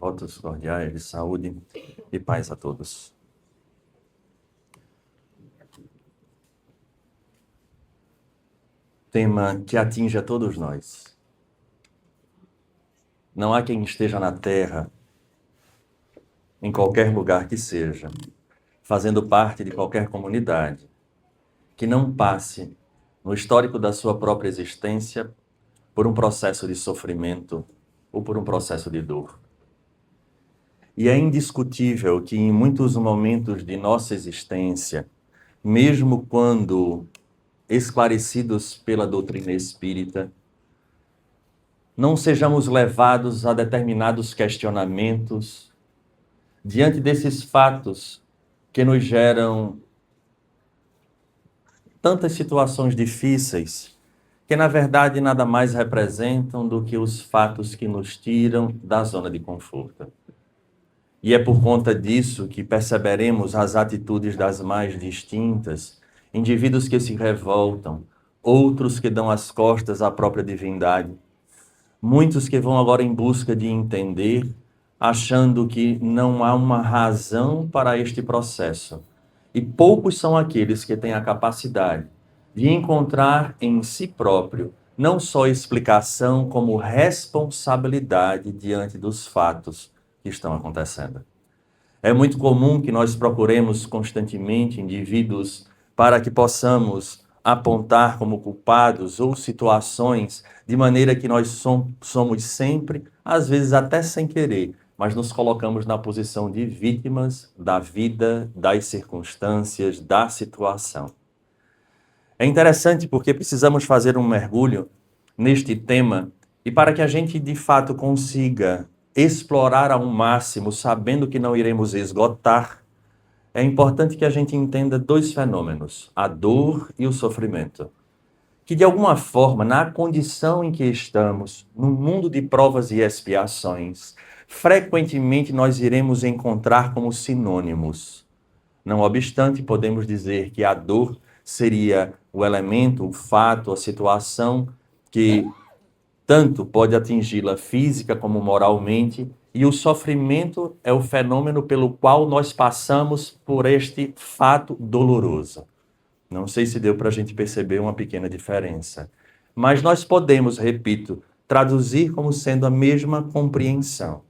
Votos cordiais de saúde e paz a todos. Tema que atinge a todos nós. Não há quem esteja na Terra, em qualquer lugar que seja, fazendo parte de qualquer comunidade, que não passe, no histórico da sua própria existência, por um processo de sofrimento ou por um processo de dor. E é indiscutível que em muitos momentos de nossa existência, mesmo quando esclarecidos pela doutrina espírita, não sejamos levados a determinados questionamentos diante desses fatos que nos geram tantas situações difíceis, que na verdade nada mais representam do que os fatos que nos tiram da zona de conforto. E é por conta disso que perceberemos as atitudes das mais distintas, indivíduos que se revoltam, outros que dão as costas à própria divindade, muitos que vão agora em busca de entender, achando que não há uma razão para este processo. E poucos são aqueles que têm a capacidade de encontrar em si próprio não só explicação, como responsabilidade diante dos fatos que estão acontecendo. É muito comum que nós procuremos constantemente indivíduos para que possamos apontar como culpados ou situações de maneira que nós somos sempre, às vezes até sem querer, mas nos colocamos na posição de vítimas da vida, das circunstâncias, da situação. É interessante porque precisamos fazer um mergulho neste tema e para que a gente de fato consiga explorar ao máximo, sabendo que não iremos esgotar, é importante que a gente entenda dois fenômenos, a dor e o sofrimento. Que de alguma forma, na condição em que estamos, no mundo de provas e expiações, frequentemente nós iremos encontrar como sinônimos. Não obstante, podemos dizer que a dor seria o elemento, o fato, a situação que tanto pode atingi-la física como moralmente, e o sofrimento é o fenômeno pelo qual nós passamos por este fato doloroso. Não sei se deu para a gente perceber uma pequena diferença. Mas nós podemos, repito, traduzir como sendo a mesma compreensão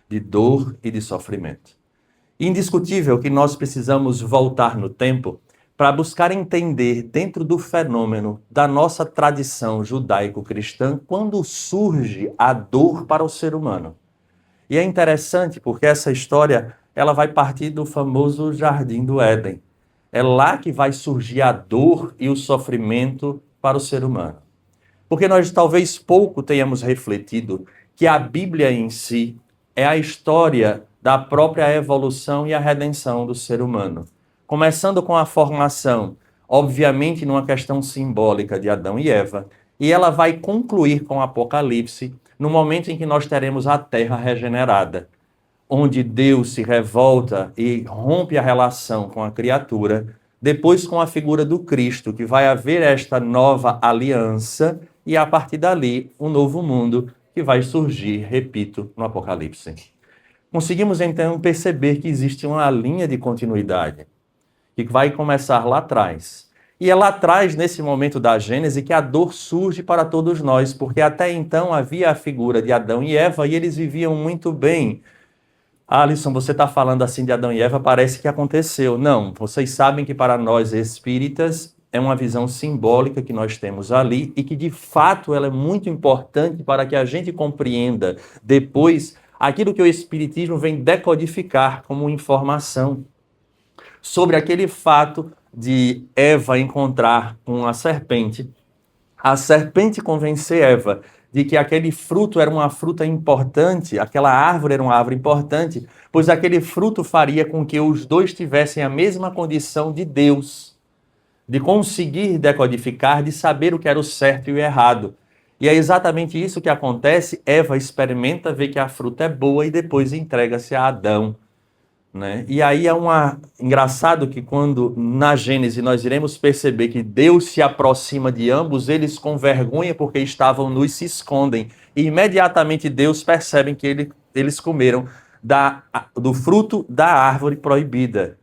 de dor e de sofrimento. Indiscutível que nós precisamos voltar no tempo para buscar entender dentro do fenômeno da nossa tradição judaico-cristã quando surge a dor para o ser humano. E é interessante porque essa história ela vai partir do famoso Jardim do Éden. É lá que vai surgir a dor e o sofrimento para o ser humano. Porque nós talvez pouco tenhamos refletido que a Bíblia em si é a história da própria evolução e a redenção do ser humano. Começando com a formação, obviamente numa questão simbólica de Adão e Eva, e ela vai concluir com o Apocalipse, no momento em que nós teremos a Terra regenerada, onde Deus se revolta e rompe a relação com a criatura, depois com a figura do Cristo, que vai haver esta nova aliança, e a partir dali, um novo mundo que vai surgir, repito, no Apocalipse. Conseguimos então perceber que existe uma linha de continuidade, que vai começar lá atrás. E é lá atrás, nesse momento da Gênese, que a dor surge para todos nós, porque até então havia a figura de Adão e Eva e eles viviam muito bem. Alisson, você está falando assim de Adão e Eva, parece que aconteceu. Não, vocês sabem que para nós espíritas é uma visão simbólica que nós temos ali e que de fato ela é muito importante para que a gente compreenda depois aquilo que o Espiritismo vem decodificar como informação sobre aquele fato de Eva encontrar com a serpente convencer Eva de que aquele fruto era uma fruta importante, aquela árvore era uma árvore importante, pois aquele fruto faria com que os dois tivessem a mesma condição de Deus, de conseguir decodificar, de saber o que era o certo e o errado. E é exatamente isso que acontece. Eva experimenta, vê que a fruta é boa e depois entrega-se a Adão. Né? E aí é engraçado que quando na Gênese nós iremos perceber que Deus se aproxima de ambos, eles com vergonha porque estavam nus se escondem. e imediatamente Deus percebe que eles comeram do fruto da árvore proibida.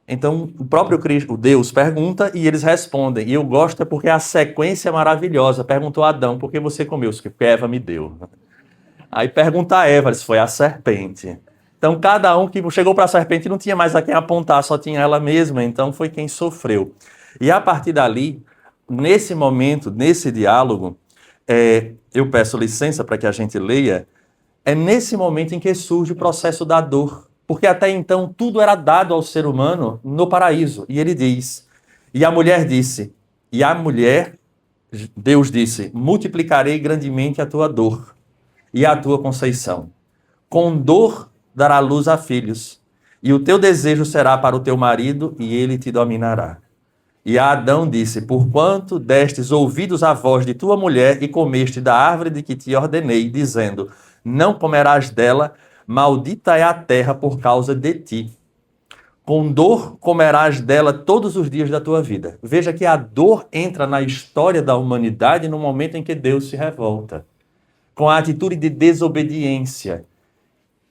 Então, o próprio Cristo, o Deus pergunta e eles respondem. E eu gosto porque a sequência é maravilhosa. Perguntou a Adão, por que você comeu? Porque Eva me deu. Aí pergunta a Eva, se foi a serpente. Então, cada um que chegou para a serpente não tinha mais a quem apontar, só tinha ela mesma. Então, foi quem sofreu. E a partir dali, nesse momento, nesse diálogo, eu peço licença para que a gente leia, é nesse momento em que surge o processo da dor. Porque até então tudo era dado ao ser humano no paraíso. E ele diz, Deus disse, multiplicarei grandemente a tua dor e a tua conceição. Com dor dará luz a filhos, e o teu desejo será para o teu marido, e ele te dominará. E a Adão disse, porquanto destes ouvidos à voz de tua mulher e comeste da árvore de que te ordenei, dizendo, não comerás dela, maldita é a terra por causa de ti. Com dor comerás dela todos os dias da tua vida. Veja que a dor entra na história da humanidade no momento em que Deus se revolta, com a atitude de desobediência.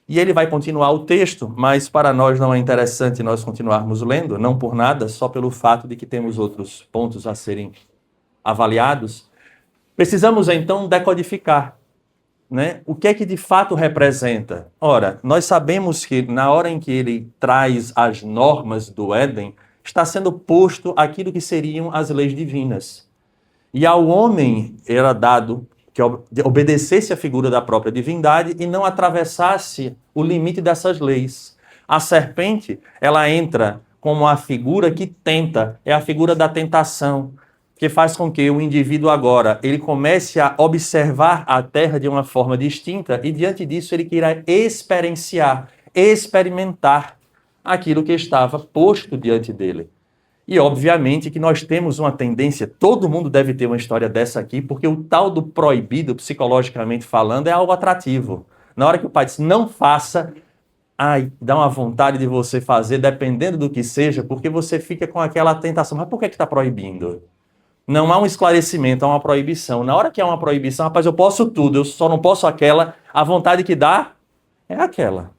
E ele vai continuar o texto, mas para nós não é interessante nós continuarmos lendo, não por nada, só pelo fato de que temos outros pontos a serem avaliados. Precisamos então decodificar, né? O que é que de fato representa? Ora, nós sabemos que na hora em que ele traz as normas do Éden, está sendo posto aquilo que seriam as leis divinas. E ao homem era dado que obedecesse à figura da própria divindade e não atravessasse o limite dessas leis. A serpente, ela entra como a figura que tenta, é a figura da tentação, que faz com que o indivíduo agora ele comece a observar a terra de uma forma distinta e diante disso ele queira experimentar aquilo que estava posto diante dele. E obviamente que nós temos uma tendência, todo mundo deve ter uma história dessa aqui, porque o tal do proibido, psicologicamente falando, é algo atrativo. Na hora que o pai diz, não faça, dá uma vontade de você fazer, dependendo do que seja, porque você fica com aquela tentação. Mas por que está proibindo? Não há um esclarecimento, há uma proibição. Na hora que há uma proibição, rapaz, eu posso tudo, eu só não posso aquela, a vontade que dá é aquela.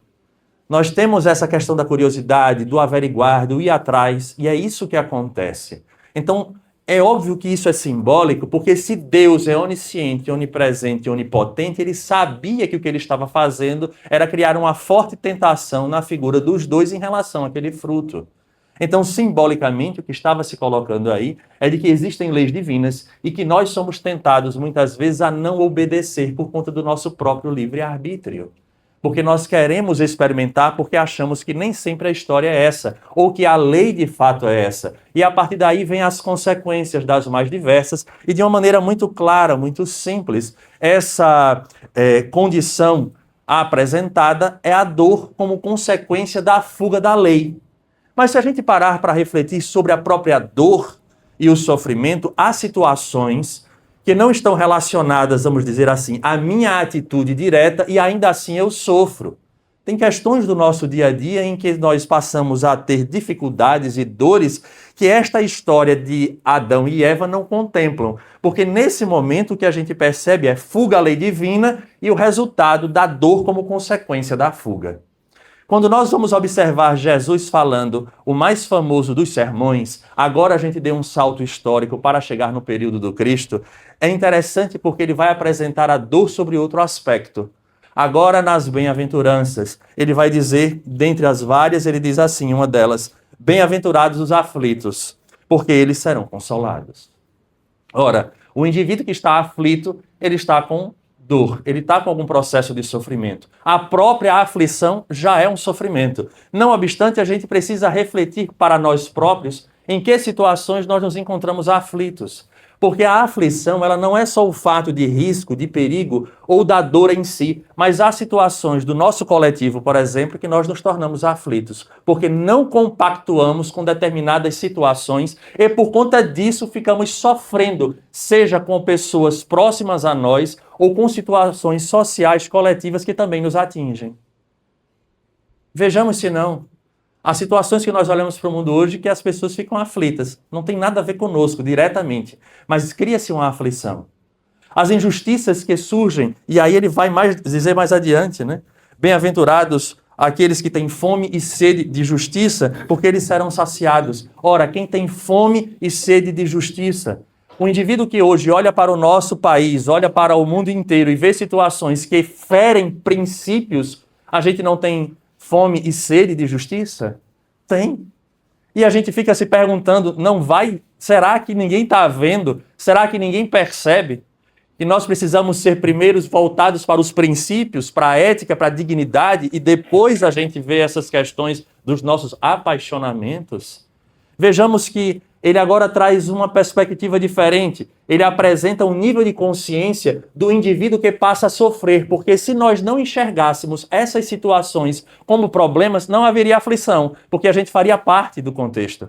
Nós temos essa questão da curiosidade, do averiguar, do ir atrás, e é isso que acontece. Então, é óbvio que isso é simbólico, porque se Deus é onisciente, onipresente e onipotente, ele sabia que o que ele estava fazendo era criar uma forte tentação na figura dos dois em relação àquele fruto. Então, simbolicamente, o que estava se colocando aí é de que existem leis divinas e que nós somos tentados, muitas vezes, a não obedecer por conta do nosso próprio livre-arbítrio. Porque nós queremos experimentar porque achamos que nem sempre a história é essa, ou que a lei de fato é essa. E a partir daí vem as consequências das mais diversas e de uma maneira muito clara, muito simples. Essa condição apresentada é a dor como consequência da fuga da lei. Mas se a gente parar para refletir sobre a própria dor e o sofrimento, há situações que não estão relacionadas, vamos dizer assim, à minha atitude direta e ainda assim eu sofro. Tem questões do nosso dia a dia em que nós passamos a ter dificuldades e dores que esta história de Adão e Eva não contemplam. Porque nesse momento o que a gente percebe é fuga à lei divina e o resultado da dor como consequência da fuga. Quando nós vamos observar Jesus falando o mais famoso dos sermões, agora a gente deu um salto histórico para chegar no período do Cristo, é interessante porque ele vai apresentar a dor sobre outro aspecto. Agora nas bem-aventuranças, ele vai dizer, dentre as várias, ele diz assim, uma delas, bem-aventurados os aflitos, porque eles serão consolados. Ora, o indivíduo que está aflito, ele está com dor, ele está com algum processo de sofrimento. A própria aflição já é um sofrimento. Não obstante, a gente precisa refletir para nós próprios em que situações nós nos encontramos aflitos. Porque a aflição, ela não é só o fato de risco, de perigo ou da dor em si, mas há situações do nosso coletivo, por exemplo, que nós nos tornamos aflitos, porque não compactuamos com determinadas situações e por conta disso ficamos sofrendo, seja com pessoas próximas a nós ou com situações sociais coletivas que também nos atingem. Vejamos se não. Há situações que nós olhamos para o mundo hoje que as pessoas ficam aflitas. Não tem nada a ver conosco diretamente, mas cria-se uma aflição. As injustiças que surgem, e aí ele vai dizer mais adiante, né? Bem-aventurados aqueles que têm fome e sede de justiça, porque eles serão saciados. Ora, quem tem fome e sede de justiça? O indivíduo que hoje olha para o nosso país, olha para o mundo inteiro e vê situações que ferem princípios, a gente não tem fome e sede de justiça? Tem. E a gente fica se perguntando, será que ninguém está vendo? Será que ninguém percebe? E nós precisamos ser primeiros voltados para os princípios, para a ética, para a dignidade, e depois a gente vê essas questões dos nossos apaixonamentos. Vejamos que ele agora traz uma perspectiva diferente. Ele apresenta um nível de consciência do indivíduo que passa a sofrer, porque se nós não enxergássemos essas situações como problemas, não haveria aflição, porque a gente faria parte do contexto.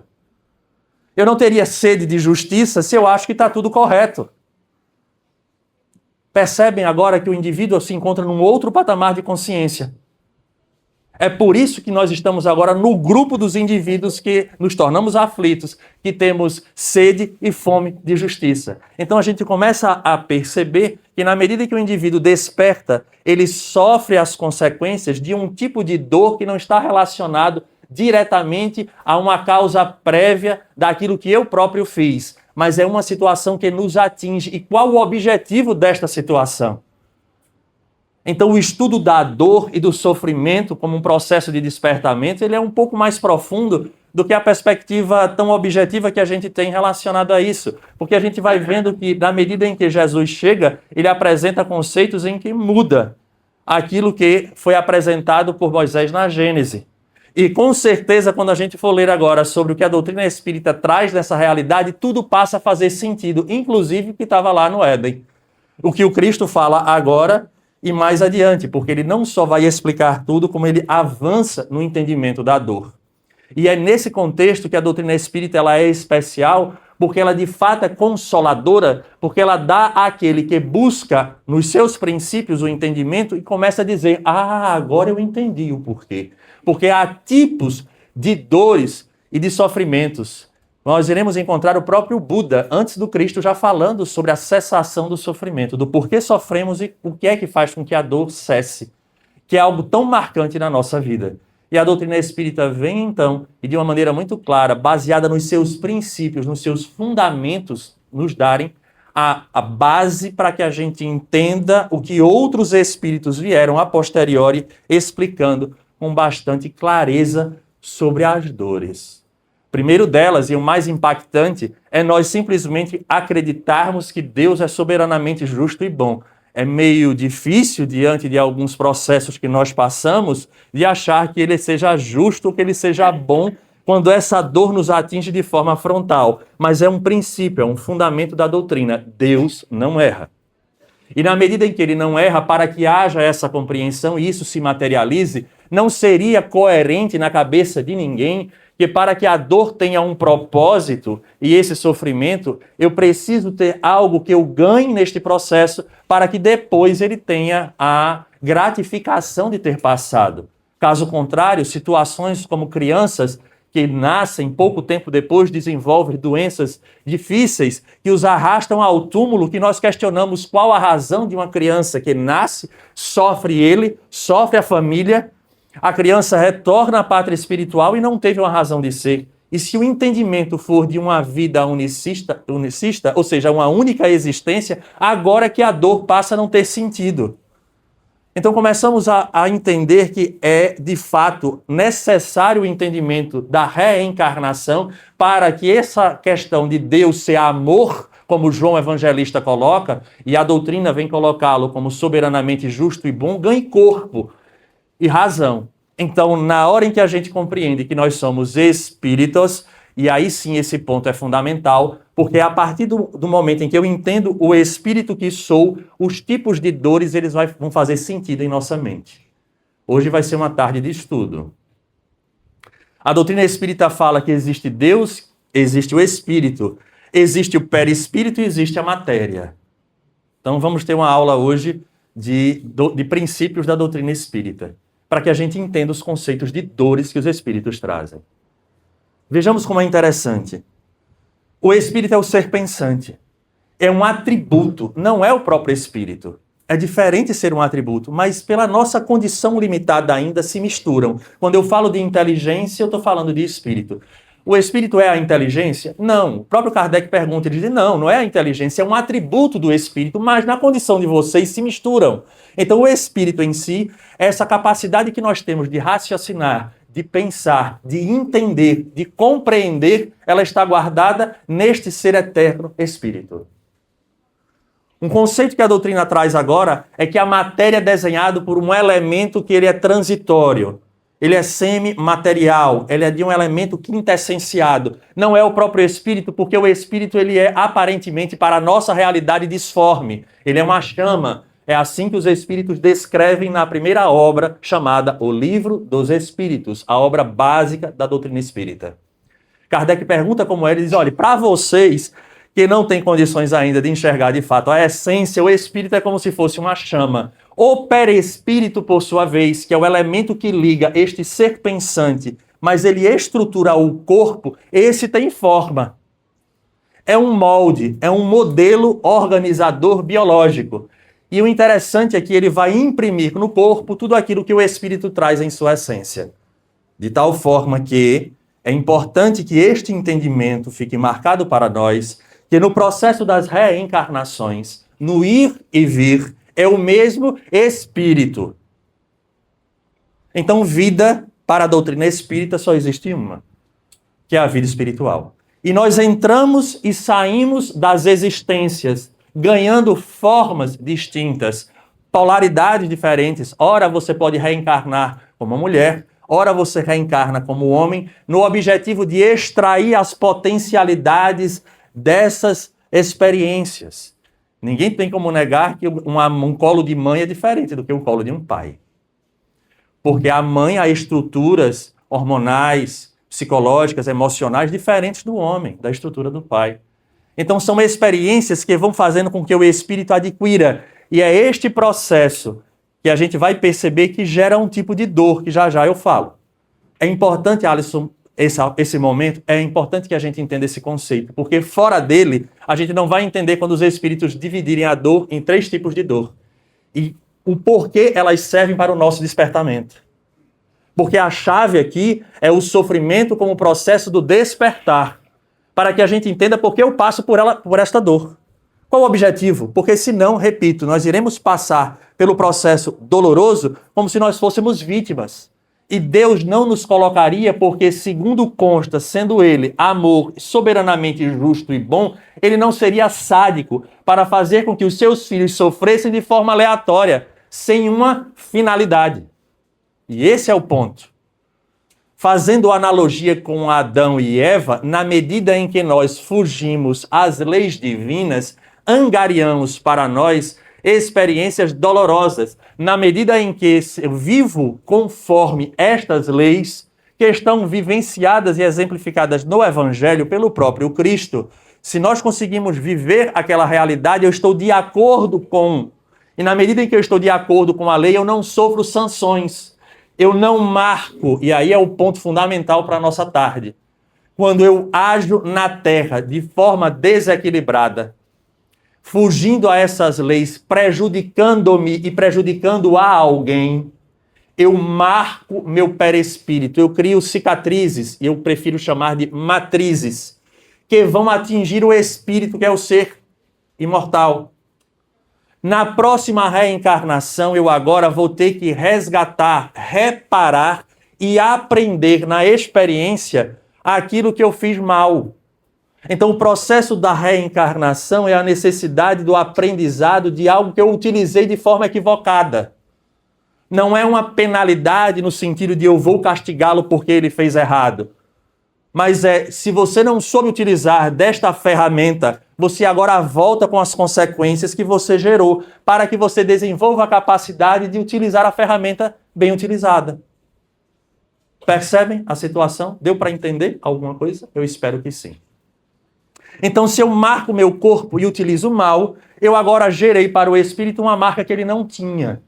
Eu não teria sede de justiça se eu acho que está tudo correto. Percebem agora que o indivíduo se encontra num outro patamar de consciência. É por isso que nós estamos agora no grupo dos indivíduos que nos tornamos aflitos, que temos sede e fome de justiça. Então a gente começa a perceber que na medida que o indivíduo desperta, ele sofre as consequências de um tipo de dor que não está relacionado diretamente a uma causa prévia daquilo que eu próprio fiz, mas é uma situação que nos atinge. E qual o objetivo desta situação? Então, o estudo da dor e do sofrimento como um processo de despertamento, ele é um pouco mais profundo do que a perspectiva tão objetiva que a gente tem relacionada a isso. Porque a gente vai vendo que, na medida em que Jesus chega, ele apresenta conceitos em que muda aquilo que foi apresentado por Moisés na Gênese. E, com certeza, quando a gente for ler agora sobre o que a doutrina espírita traz nessa realidade, tudo passa a fazer sentido, inclusive o que estava lá no Éden. O que o Cristo fala agora e mais adiante, porque ele não só vai explicar tudo, como ele avança no entendimento da dor. E é nesse contexto que a doutrina espírita ela é especial, porque ela de fato é consoladora, porque ela dá àquele que busca nos seus princípios o entendimento e começa a dizer, agora eu entendi o porquê. Porque há tipos de dores e de sofrimentos. Nós iremos encontrar o próprio Buda, antes do Cristo, já falando sobre a cessação do sofrimento, do porquê sofremos e o que é que faz com que a dor cesse, que é algo tão marcante na nossa vida. E a doutrina espírita vem, então, e de uma maneira muito clara, baseada nos seus princípios, nos seus fundamentos, nos darem a base para que a gente entenda o que outros espíritos vieram a posteriori explicando com bastante clareza sobre as dores. Primeiro delas, e o mais impactante, é nós simplesmente acreditarmos que Deus é soberanamente justo e bom. É meio difícil, diante de alguns processos que nós passamos, de achar que Ele seja justo, que Ele seja bom, quando essa dor nos atinge de forma frontal. Mas é um princípio, é um fundamento da doutrina. Deus não erra. E na medida em que Ele não erra, para que haja essa compreensão e isso se materialize, não seria coerente na cabeça de ninguém que para que a dor tenha um propósito e esse sofrimento, eu preciso ter algo que eu ganhe neste processo para que depois ele tenha a gratificação de ter passado. Caso contrário, situações como crianças que nascem pouco tempo depois desenvolvem doenças difíceis que os arrastam ao túmulo, que nós questionamos qual a razão de uma criança que nasce, sofre ele, sofre a família. A criança retorna à pátria espiritual e não teve uma razão de ser. E se o entendimento for de uma vida unicista, ou seja, uma única existência, agora que a dor passa a não ter sentido. Então começamos a entender que é, de fato, necessário o entendimento da reencarnação para que essa questão de Deus ser amor, como João Evangelista coloca, e a doutrina vem colocá-lo como soberanamente justo e bom, ganhe corpo e razão. Então, na hora em que a gente compreende que nós somos espíritos, e aí sim esse ponto é fundamental, porque a partir do momento em que eu entendo o espírito que sou, os tipos de dores eles vão fazer sentido em nossa mente. Hoje vai ser uma tarde de estudo. A doutrina espírita fala que existe Deus, existe o espírito, existe o perispírito e existe a matéria. Então vamos ter uma aula hoje de princípios da doutrina espírita, para que a gente entenda os conceitos de dores que os espíritos trazem. Vejamos como é interessante. O espírito é o ser pensante. É um atributo, não é o próprio espírito. É diferente ser um atributo, mas pela nossa condição limitada ainda se misturam. Quando eu falo de inteligência, eu estou falando de espírito. O espírito é a inteligência? Não. O próprio Kardec pergunta, ele diz, não é a inteligência, é um atributo do espírito, mas na condição de vocês se misturam. Então o espírito em si, essa capacidade que nós temos de raciocinar, de pensar, de entender, de compreender, ela está guardada neste ser eterno espírito. Um conceito que a doutrina traz agora é que a matéria é desenhada por um elemento que ele é transitório. Ele é semimaterial, ele é de um elemento quintessenciado. Não é o próprio espírito, porque o espírito ele é aparentemente para a nossa realidade disforme. Ele é uma chama. É assim que os espíritos descrevem na primeira obra chamada O Livro dos Espíritos, a obra básica da doutrina espírita. Kardec pergunta como é, ele diz, olha, para vocês que não têm condições ainda de enxergar de fato a essência, o espírito é como se fosse uma chama. O perispírito, por sua vez, que é o elemento que liga este ser pensante, mas ele estrutura o corpo, esse tem forma. É um molde, é um modelo organizador biológico. E o interessante é que ele vai imprimir no corpo tudo aquilo que o espírito traz em sua essência. De tal forma que é importante que este entendimento fique marcado para nós, que no processo das reencarnações, no ir e vir, é o mesmo espírito. Então, vida para a doutrina espírita só existe uma, que é a vida espiritual. E nós entramos e saímos das existências, ganhando formas distintas, polaridades diferentes. Ora, você pode reencarnar como mulher, ora você reencarna como homem, no objetivo de extrair as potencialidades dessas experiências. Ninguém tem como negar que um colo de mãe é diferente do que um colo de um pai. Porque a mãe há estruturas hormonais, psicológicas, emocionais diferentes do homem, da estrutura do pai. Então são experiências que vão fazendo com que o espírito adquira. E é este processo que a gente vai perceber que gera um tipo de dor, que já eu falo. É importante, Alisson, esse momento, é importante que a gente entenda esse conceito, porque fora dele, a gente não vai entender quando os espíritos dividirem a dor em 3 tipos de dor. E o porquê elas servem para o nosso despertamento. Porque a chave aqui é o sofrimento como processo do despertar, para que a gente entenda por que eu passo por esta dor. Qual o objetivo? Porque senão, repito, nós iremos passar pelo processo doloroso como se nós fôssemos vítimas. E Deus não nos colocaria porque, segundo consta, sendo Ele amor soberanamente justo e bom, Ele não seria sádico para fazer com que os seus filhos sofressem de forma aleatória, sem uma finalidade. E esse é o ponto. Fazendo analogia com Adão e Eva, na medida em que nós fugimos às leis divinas, angariamos para nós experiências dolorosas, na medida em que eu vivo conforme estas leis que estão vivenciadas e exemplificadas no Evangelho pelo próprio Cristo. Se nós conseguimos viver aquela realidade, eu estou de acordo com. E na medida em que eu estou de acordo com a lei, eu não sofro sanções. Eu não marco, e aí é o ponto fundamental para a nossa tarde. Quando eu ajo na terra de forma desequilibrada, fugindo a essas leis, prejudicando-me e prejudicando a alguém, eu marco meu perispírito, eu crio cicatrizes, e eu prefiro chamar de matrizes, que vão atingir o espírito, que é o ser imortal. Na próxima reencarnação, eu agora vou ter que resgatar, reparar e aprender na experiência aquilo que eu fiz mal. Então, o processo da reencarnação é a necessidade do aprendizado de algo que eu utilizei de forma equivocada. Não é uma penalidade no sentido de eu vou castigá-lo porque ele fez errado. Mas se você não soube utilizar desta ferramenta, você agora volta com as consequências que você gerou, para que você desenvolva a capacidade de utilizar a ferramenta bem utilizada. Percebem a situação? Deu para entender alguma coisa? Eu espero que sim. Então, se eu marco meu corpo e utilizo mal, eu agora gerei para o espírito uma marca que ele não tinha.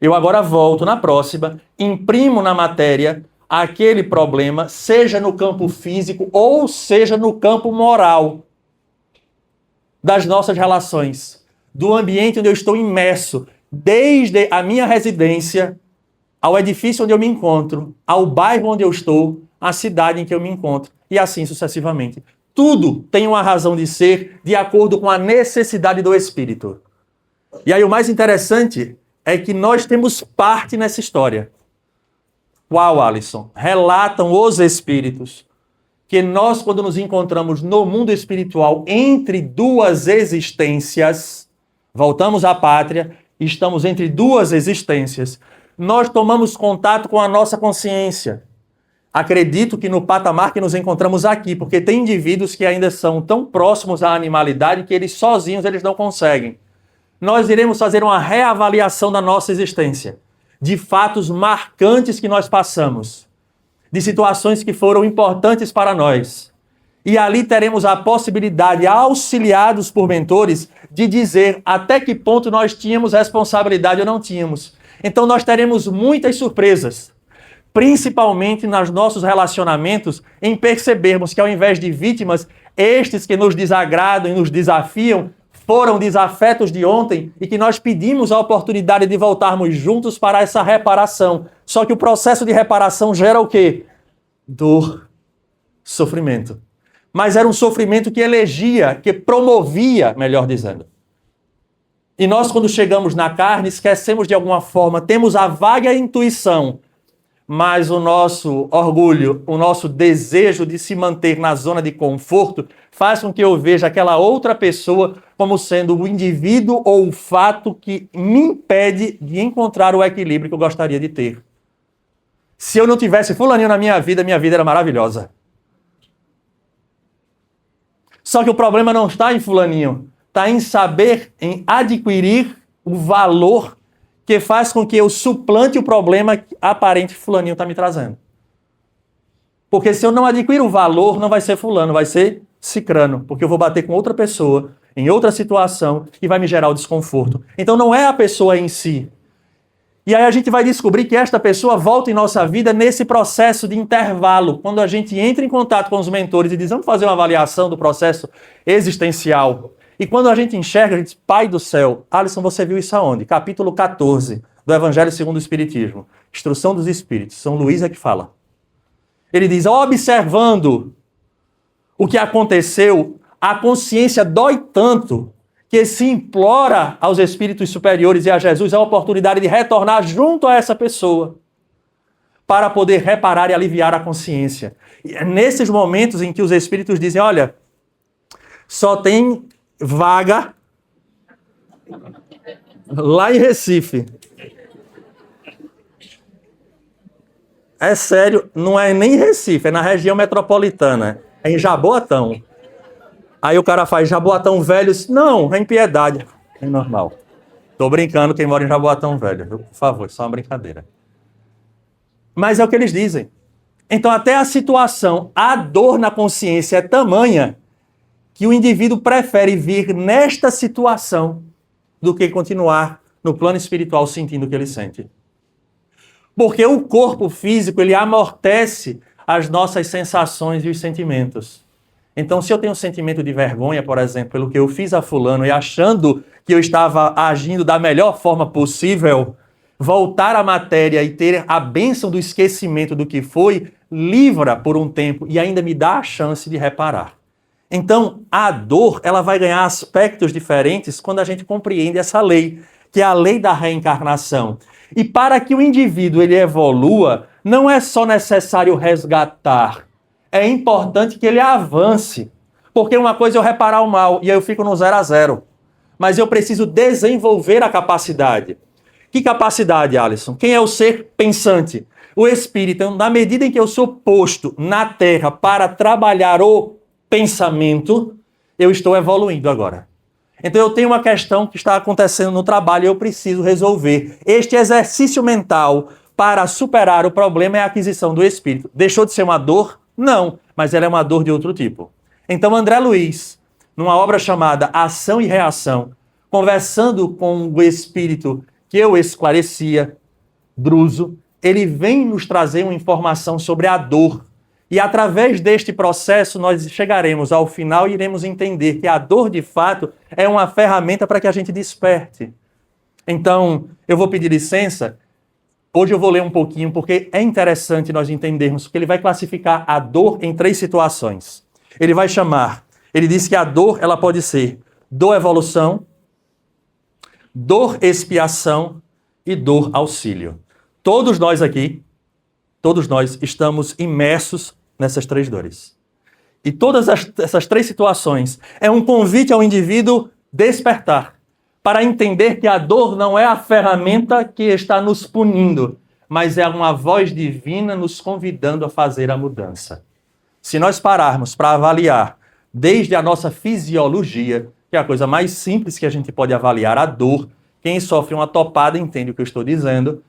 Eu agora volto na próxima, imprimo na matéria aquele problema, seja no campo físico ou seja no campo moral. das nossas relações, do ambiente onde eu estou imerso, desde a minha residência, ao edifício onde eu me encontro, ao bairro onde eu estou, à cidade em que eu me encontro, e assim sucessivamente. Tudo tem uma razão de ser de acordo com a necessidade do Espírito. E aí o mais interessante é que nós temos parte nessa história. Qual, Alisson? Relatam os Espíritos que nós, quando nos encontramos no mundo espiritual entre duas existências, voltamos à pátria, estamos entre duas existências, nós tomamos contato com a nossa consciência. Acredito que no patamar que nos encontramos aqui, porque tem indivíduos que ainda são tão próximos à animalidade que eles sozinhos eles não conseguem. Nós iremos fazer uma reavaliação da nossa existência, de fatos marcantes que nós passamos, de situações que foram importantes para nós. E ali teremos a possibilidade, auxiliados por mentores, de dizer até que ponto nós tínhamos responsabilidade ou não tínhamos. Então nós teremos muitas surpresas, principalmente nos nossos relacionamentos, em percebermos que ao invés de vítimas, estes que nos desagradam e nos desafiam, foram desafetos de ontem e que nós pedimos a oportunidade de voltarmos juntos para essa reparação. Só que o processo de reparação gera o quê? Dor, sofrimento. Mas era um sofrimento que elegia, que promovia, melhor dizendo. E nós, quando chegamos na carne, esquecemos de alguma forma, temos a vaga intuição, mas o nosso orgulho, o nosso desejo de se manter na zona de conforto faz com que eu veja aquela outra pessoa como sendo o indivíduo ou o fato que me impede de encontrar o equilíbrio que eu gostaria de ter. Se eu não tivesse fulaninho na minha vida era maravilhosa. Só que o problema não está em fulaninho, está em saber, em adquirir o valor que faz com que eu suplante o problema que aparente fulaninho está me trazendo. Porque se eu não adquiro o valor, não vai ser fulano, vai ser cicrano, porque eu vou bater com outra pessoa, em outra situação, e vai me gerar o desconforto. Então não é a pessoa em si. E aí a gente vai descobrir que esta pessoa volta em nossa vida nesse processo de intervalo, quando a gente entra em contato com os mentores e diz, vamos fazer uma avaliação do processo existencial. E quando a gente enxerga, a gente diz, Pai do céu, Alisson, você viu isso aonde? Capítulo 14 do Evangelho segundo o Espiritismo. Instrução dos Espíritos. São Luís é que fala. Ele diz, observando o que aconteceu, a consciência dói tanto que se implora aos espíritos superiores e a Jesus a oportunidade de retornar junto a essa pessoa para poder reparar e aliviar a consciência. E é nesses momentos em que os espíritos dizem, olha, só tem vaga lá em Recife. É sério, não é nem Recife, é na região metropolitana, é em Jaboatão. Aí o cara faz Jaboatão Velho, não, é em Piedade. É normal. Tô brincando quem mora em Jaboatão Velho, por favor, só uma brincadeira. Mas é o que eles dizem. Então até a situação, a dor na consciência é tamanha que o indivíduo prefere vir nesta situação do que continuar no plano espiritual sentindo o que ele sente. Porque o corpo físico, ele amortece as nossas sensações e os sentimentos. Então, se eu tenho um sentimento de vergonha, por exemplo, pelo que eu fiz a fulano e achando que eu estava agindo da melhor forma possível, voltar à matéria e ter a bênção do esquecimento do que foi, livra por um tempo e ainda me dá a chance de reparar. Então, a dor, ela vai ganhar aspectos diferentes quando a gente compreende essa lei, que é a lei da reencarnação. E para que o indivíduo ele evolua, não é só necessário resgatar, é importante que ele avance. Porque uma coisa é eu reparar o mal e aí eu fico no 0 a 0. Mas eu preciso desenvolver a capacidade. Que capacidade, Alisson? Quem é o ser pensante? O espírito. Então, na medida em que eu sou posto na Terra para trabalhar o pensamento, eu estou evoluindo agora. Então eu tenho uma questão que está acontecendo no trabalho e eu preciso resolver. Este exercício mental para superar o problema é a aquisição do espírito. Deixou de ser uma dor? Não, mas ela é uma dor de outro tipo. Então André Luiz, numa obra chamada Ação e Reação, conversando com o espírito que eu esclarecia, Druso, ele vem nos trazer uma informação sobre a dor, E através deste processo nós chegaremos ao final e iremos entender que a dor, de fato, é uma ferramenta para que a gente desperte. Então, eu vou pedir licença. Hoje eu vou ler um pouquinho, porque é interessante nós entendermos que ele vai classificar a dor em 3 situações. Ele diz que a dor, ela pode ser dor evolução, dor expiação e dor auxílio. Todos nós estamos imersos nessas 3 dores. E todas essas 3 situações é um convite ao indivíduo despertar, para entender que a dor não é a ferramenta que está nos punindo, mas é uma voz divina nos convidando a fazer a mudança. Se nós pararmos para avaliar desde a nossa fisiologia, que é a coisa mais simples que a gente pode avaliar, a dor, quem sofre uma topada entende o que eu estou dizendo,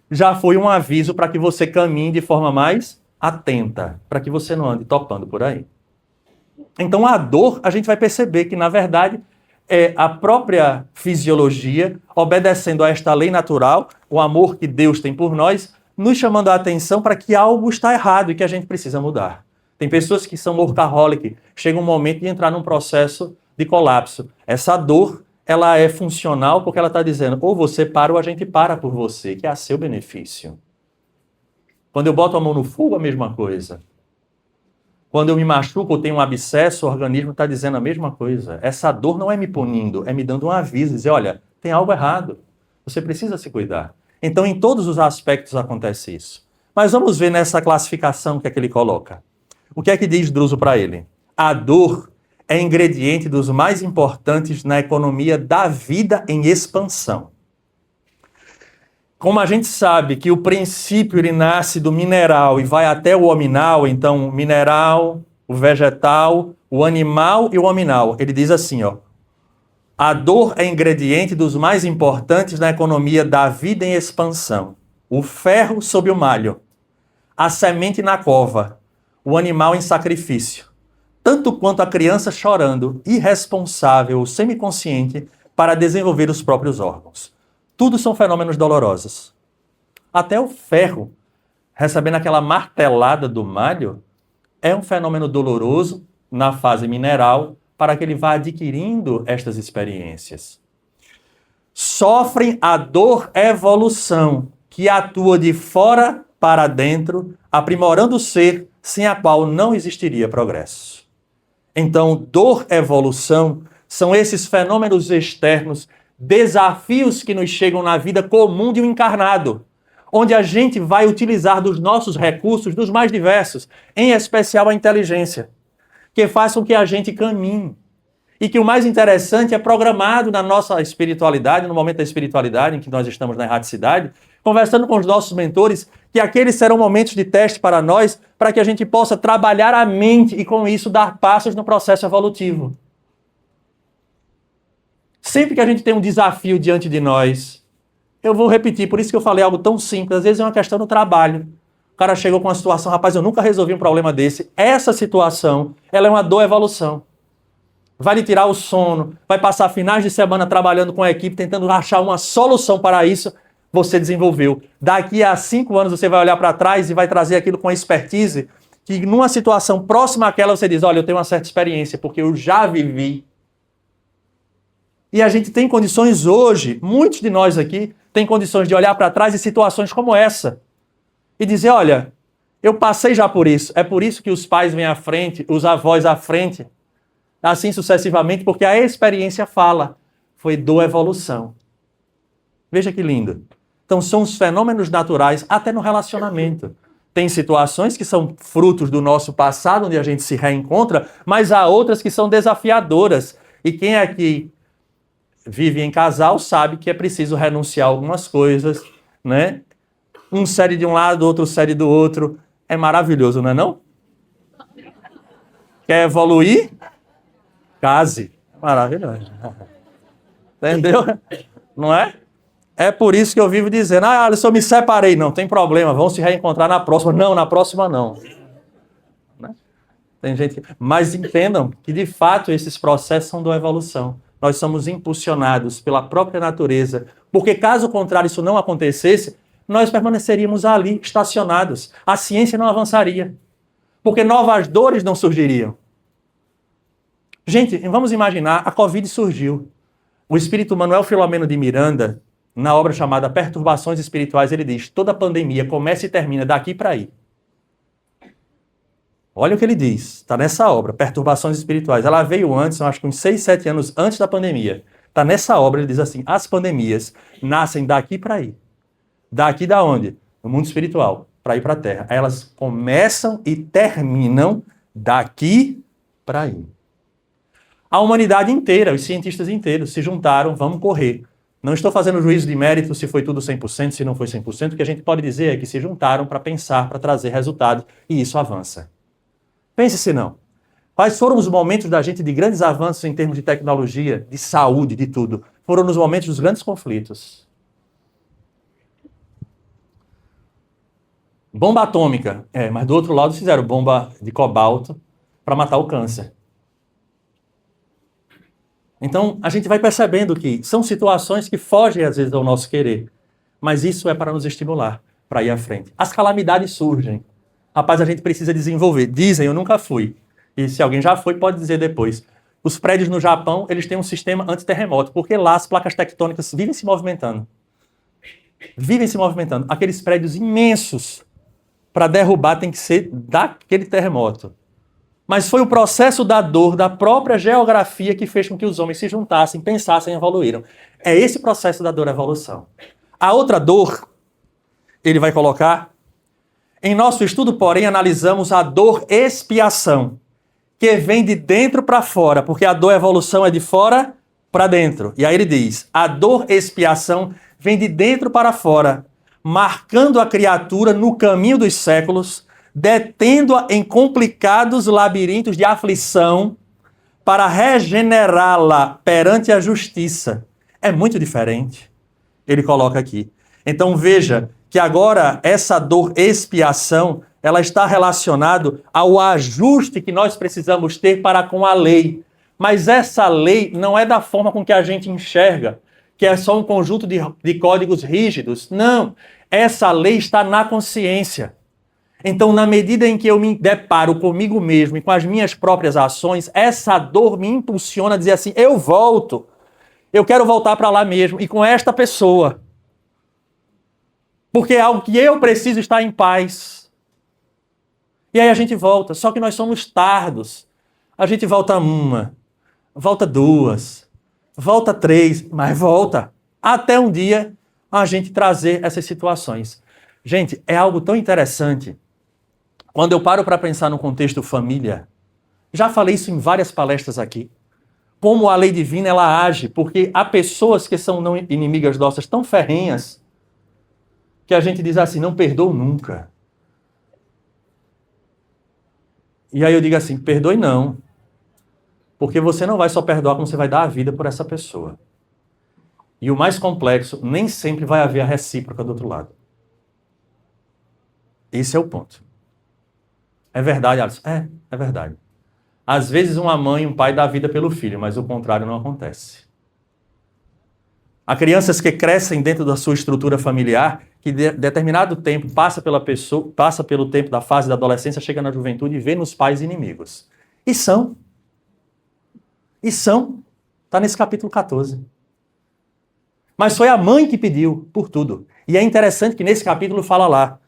já foi um aviso para que você caminhe de forma mais atenta, para que você não ande topando por aí. Então a dor, a gente vai perceber que, na verdade, é a própria fisiologia, obedecendo a esta lei natural, o amor que Deus tem por nós, nos chamando a atenção para que algo está errado e que a gente precisa mudar. Tem pessoas que são workaholic, chega um momento de entrar num processo de colapso. Essa dor, ela é funcional porque ela está dizendo, ou você para ou a gente para por você, que é a seu benefício. Quando eu boto a mão no fogo, a mesma coisa. Quando eu me machuco ou tenho um abscesso, o organismo está dizendo a mesma coisa. Essa dor não é me punindo, é me dando um aviso, dizer, olha, tem algo errado, você precisa se cuidar. Então, em todos os aspectos acontece isso. Mas vamos ver nessa classificação que é que ele coloca. O que é que diz Druso para ele? A dor é ingrediente dos mais importantes na economia da vida em expansão. Como a gente sabe que o princípio ele nasce do mineral e vai até o hominal, então o mineral, o vegetal, o animal e o hominal. Ele diz assim, ó, a dor é ingrediente dos mais importantes na economia da vida em expansão. O ferro sob o malho, a semente na cova, o animal em sacrifício, tanto quanto a criança chorando, irresponsável ou semiconsciente para desenvolver os próprios órgãos. Tudo são fenômenos dolorosos. Até o ferro, recebendo aquela martelada do malho, é um fenômeno doloroso na fase mineral para que ele vá adquirindo estas experiências. Sofrem a dor evolução, que atua de fora para dentro, aprimorando o ser, sem a qual não existiria progresso. Então, dor evolução são esses fenômenos externos, desafios que nos chegam na vida comum de um encarnado, onde a gente vai utilizar dos nossos recursos, dos mais diversos, em especial a inteligência, que faz com que a gente caminhe. E que o mais interessante é programado na nossa espiritualidade, no momento da espiritualidade em que nós estamos na erraticidade, conversando com os nossos mentores, que aqueles serão momentos de teste para nós, para que a gente possa trabalhar a mente e com isso dar passos no processo evolutivo. Sempre que a gente tem um desafio diante de nós, eu vou repetir, por isso que eu falei algo tão simples, às vezes é uma questão do trabalho. O cara chegou com uma situação, rapaz, eu nunca resolvi um problema desse. Essa situação, ela é uma dor evolução. Vai lhe tirar o sono, vai passar finais de semana trabalhando com a equipe, tentando achar uma solução para isso, você desenvolveu. Daqui a 5 anos você vai olhar para trás e vai trazer aquilo com expertise, que numa situação próxima àquela você diz, olha, eu tenho uma certa experiência, porque eu já vivi. E a gente tem condições hoje, muitos de nós aqui, têm condições de olhar para trás em situações como essa. E dizer, olha, eu passei já por isso. É por isso que os pais vêm à frente, os avós à frente, assim sucessivamente, porque a experiência fala. Foi dor evolução. Veja que lindo. Então são os fenômenos naturais até no relacionamento. Tem situações que são frutos do nosso passado, onde a gente se reencontra, mas há outras que são desafiadoras. E quem aqui vive em casal sabe que é preciso renunciar a algumas coisas, né? Um cede de um lado, outro cede do outro. É maravilhoso, não é não? Quer evoluir? Case. Maravilhoso. Entendeu? Não é? É por isso que eu vivo dizendo, Alisson, eu me separei. Não, tem problema, vamos se reencontrar na próxima. Não, na próxima não. Né? Tem gente que... Mas entendam que, de fato, esses processos são da evolução. Nós somos impulsionados pela própria natureza, porque caso contrário isso não acontecesse, nós permaneceríamos ali, estacionados. A ciência não avançaria. Porque novas dores não surgiriam. Gente, vamos imaginar, a Covid surgiu. O espírito Manuel Filomeno de Miranda, na obra chamada Perturbações Espirituais, ele diz, toda pandemia começa e termina daqui para aí. Olha o que ele diz, está nessa obra, Perturbações Espirituais. Ela veio antes, eu acho que uns 6, 7 anos antes da pandemia. Está nessa obra, ele diz assim, as pandemias nascem daqui para aí. Daqui da onde? No mundo espiritual, para ir para a Terra. Aí elas começam e terminam daqui para aí. A humanidade inteira, os cientistas inteiros se juntaram, vamos correr. Não estou fazendo juízo de mérito se foi tudo 100%, se não foi 100%. O que a gente pode dizer é que se juntaram para pensar, para trazer resultado, e isso avança. Pense se não. Quais foram os momentos da gente de grandes avanços em termos de tecnologia, de saúde, de tudo? Foram nos momentos dos grandes conflitos. Bomba atômica. Mas do outro lado fizeram bomba de cobalto para matar o câncer. Então, a gente vai percebendo que são situações que fogem, às vezes, ao nosso querer. Mas isso é para nos estimular, para ir à frente. As calamidades surgem. Rapaz, a gente precisa desenvolver. Dizem, eu nunca fui. E se alguém já foi, pode dizer depois. Os prédios no Japão, eles têm um sistema antiterremoto, porque lá as placas tectônicas vivem se movimentando. Vivem se movimentando. Aqueles prédios imensos, para derrubar, tem que ser daquele terremoto. Mas foi o processo da dor, da própria geografia que fez com que os homens se juntassem, pensassem e evoluíram. É esse processo da dor-evolução. A outra dor, ele vai colocar, em nosso estudo, porém, analisamos a dor-expiação, que vem de dentro para fora, porque a dor-evolução é de fora para dentro. E aí ele diz, a dor-expiação vem de dentro para fora, marcando a criatura no caminho dos séculos, detendo-a em complicados labirintos de aflição para regenerá-la perante a justiça. É muito diferente. Ele coloca aqui. Então veja que agora essa dor expiação, ela está relacionada ao ajuste que nós precisamos ter para com a lei. Mas essa lei não é da forma com que a gente enxerga, que é só um conjunto de códigos rígidos. Não, essa lei está na consciência. Então, na medida em que eu me deparo comigo mesmo e com as minhas próprias ações, essa dor me impulsiona a dizer assim, eu volto. Eu quero voltar para lá mesmo e com esta pessoa. Porque é algo que eu preciso estar em paz. E aí a gente volta, só que nós somos tardos. A gente volta uma, volta duas, volta três, mas volta. Até um dia a gente trazer essas situações. Gente, é algo tão interessante. Quando eu paro para pensar no contexto família, já falei isso em várias palestras aqui, como a lei divina ela age, porque há pessoas que são não inimigas nossas tão ferrenhas, que a gente diz assim, não perdoo nunca. E aí eu digo assim, perdoe não, porque você não vai só perdoar, como você vai dar a vida por essa pessoa. E o mais complexo, nem sempre vai haver a recíproca do outro lado. Esse é o ponto. É verdade, Alisson? É verdade. Às vezes uma mãe e um pai dá vida pelo filho, mas o contrário não acontece. Há crianças que crescem dentro da sua estrutura familiar, que determinado tempo passa pelo tempo da fase da adolescência, chega na juventude e vê nos pais inimigos. E são. Está nesse capítulo 14. Mas foi a mãe que pediu por tudo. E é interessante que nesse capítulo fala lá,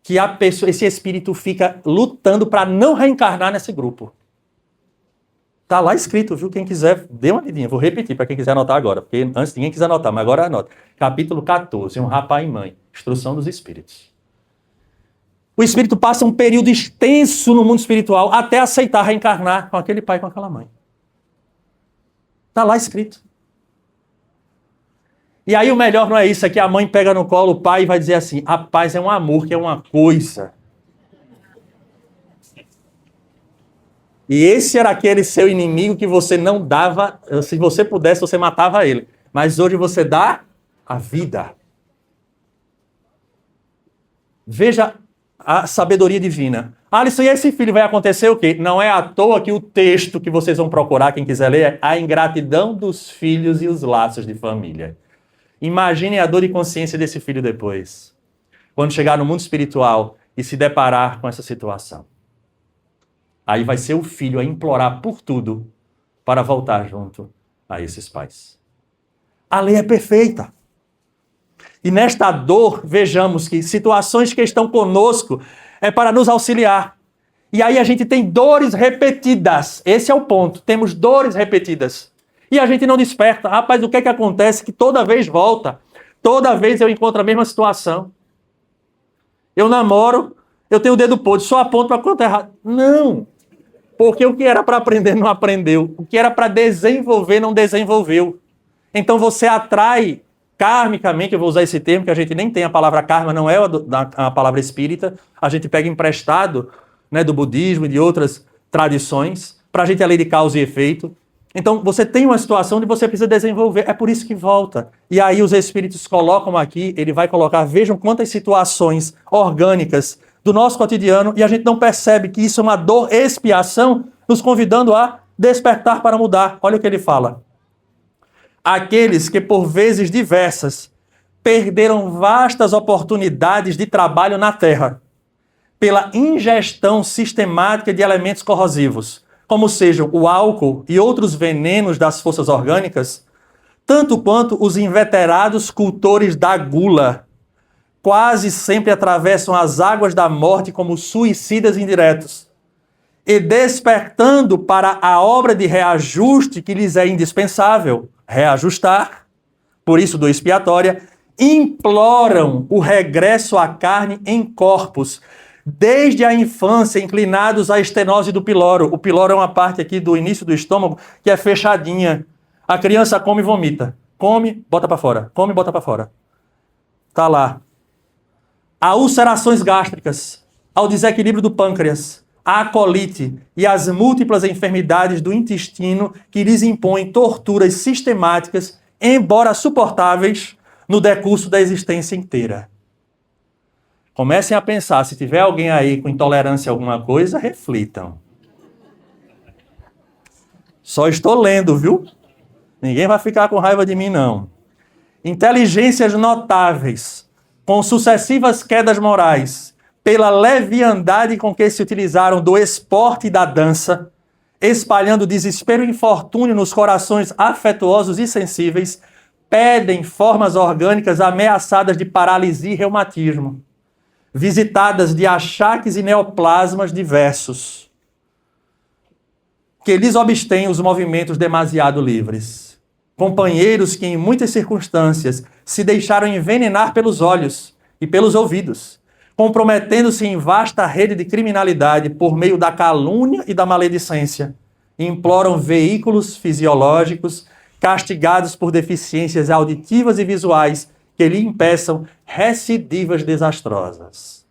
que a pessoa, esse espírito fica lutando para não reencarnar nesse grupo. Está lá escrito, viu? Quem quiser, dê uma lidinha. Vou repetir para quem quiser anotar agora, porque antes ninguém quis anotar, mas agora anota. Capítulo 14, honrar pai e mãe. Instrução dos espíritos. O espírito passa um período extenso no mundo espiritual até aceitar reencarnar com aquele pai e com aquela mãe. Está lá escrito. E aí o melhor não é isso, é que a mãe pega no colo o pai e vai dizer assim, a paz é um amor, que é uma coisa. E esse era aquele seu inimigo que você não dava, se você pudesse, você matava ele. Mas hoje você dá a vida. Veja a sabedoria divina. Alisson, e esse filho vai acontecer o quê? Não é à toa que o texto que vocês vão procurar, quem quiser ler, é a ingratidão dos filhos e os laços de família. Imaginem a dor de consciência desse filho depois, quando chegar no mundo espiritual e se deparar com essa situação. Aí vai ser o filho a implorar por tudo para voltar junto a esses pais. A lei é perfeita. E nesta dor, vejamos que situações que estão conosco é para nos auxiliar. E aí a gente tem dores repetidas. Esse é o ponto. Temos dores repetidas. E a gente não desperta. Rapaz, o que é que acontece? Que toda vez volta. Toda vez eu encontro a mesma situação. Eu namoro, eu tenho o dedo podre, só aponto para quanto é errado. Não. Porque o que era para aprender não aprendeu. O que era para desenvolver não desenvolveu. Então você atrai karmicamente, eu vou usar esse termo, que a gente nem tem a palavra karma, não é a palavra espírita, a gente pega emprestado, né, do budismo e de outras tradições, para a gente a lei de causa e efeito. Então você tem uma situação onde você precisa desenvolver, é por isso que volta. E aí os espíritos colocam aqui, ele vai colocar, vejam quantas situações orgânicas do nosso cotidiano, e a gente não percebe que isso é uma dor expiação, nos convidando a despertar para mudar. Olha o que ele fala. Aqueles que por vezes diversas perderam vastas oportunidades de trabalho na terra, pela ingestão sistemática de elementos corrosivos, como sejam o álcool e outros venenos das forças orgânicas, tanto quanto os inveterados cultores da gula, quase sempre atravessam as águas da morte como suicidas indiretos, e despertando para a obra de reajuste que lhes é indispensável, reajustar, por isso do expiatória, imploram o regresso à carne em corpos, desde a infância, inclinados à estenose do piloro. O piloro é uma parte aqui do início do estômago que é fechadinha. A criança come e vomita. Come, bota para fora. Come, bota para fora. Tá lá. A ulcerações gástricas, ao desequilíbrio do pâncreas, a colite e as múltiplas enfermidades do intestino que lhes impõem torturas sistemáticas, embora suportáveis, no decurso da existência inteira. Comecem a pensar, se tiver alguém aí com intolerância a alguma coisa, reflitam. Só estou lendo, viu? Ninguém vai ficar com raiva de mim, não. Inteligências notáveis, com sucessivas quedas morais, pela leviandade com que se utilizaram do esporte e da dança, espalhando desespero e infortúnio nos corações afetuosos e sensíveis, pedem formas orgânicas ameaçadas de paralisia e reumatismo, visitadas de achaques e neoplasmas diversos, que lhes obstêm os movimentos demasiado livres. Companheiros que em muitas circunstâncias se deixaram envenenar pelos olhos e pelos ouvidos, comprometendo-se em vasta rede de criminalidade por meio da calúnia e da maledicência, imploram veículos fisiológicos castigados por deficiências auditivas e visuais que lhe impeçam recidivas desastrosas.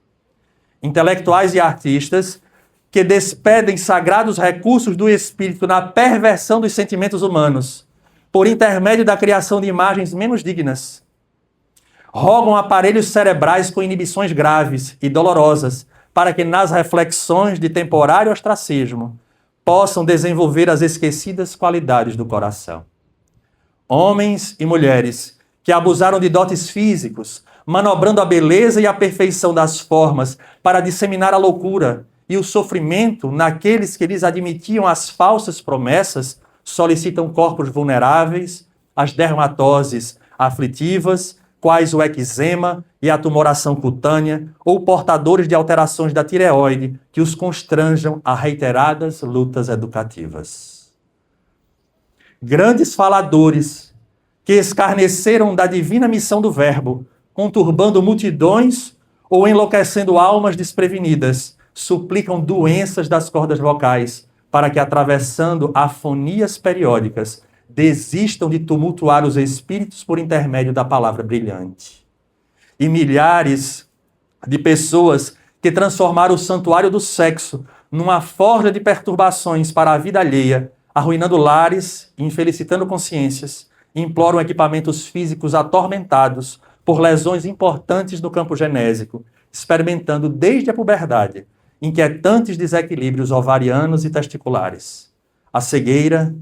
Intelectuais e artistas que despedem sagrados recursos do espírito na perversão dos sentimentos humanos, por intermédio da criação de imagens menos dignas, rogam aparelhos cerebrais com inibições graves e dolorosas para que nas reflexões de temporário ostracismo possam desenvolver as esquecidas qualidades do coração. Homens e mulheres que abusaram de dotes físicos, manobrando a beleza e a perfeição das formas para disseminar a loucura e o sofrimento naqueles que lhes admitiam as falsas promessas, solicitam corpos vulneráveis, as dermatoses aflitivas, quais o eczema e a tumoração cutânea, ou portadores de alterações da tireoide que os constranjam a reiteradas lutas educativas. Grandes faladores que escarneceram da divina missão do Verbo, conturbando multidões ou enlouquecendo almas desprevenidas, suplicam doenças das cordas vocais, para que, atravessando afonias periódicas, desistam de tumultuar os espíritos por intermédio da palavra brilhante. E milhares de pessoas que transformaram o santuário do sexo numa forja de perturbações para a vida alheia, arruinando lares e infelicitando consciências, imploram equipamentos físicos atormentados por lesões importantes no campo genésico, experimentando desde a puberdade inquietantes desequilíbrios ovarianos e testiculares. A cegueira,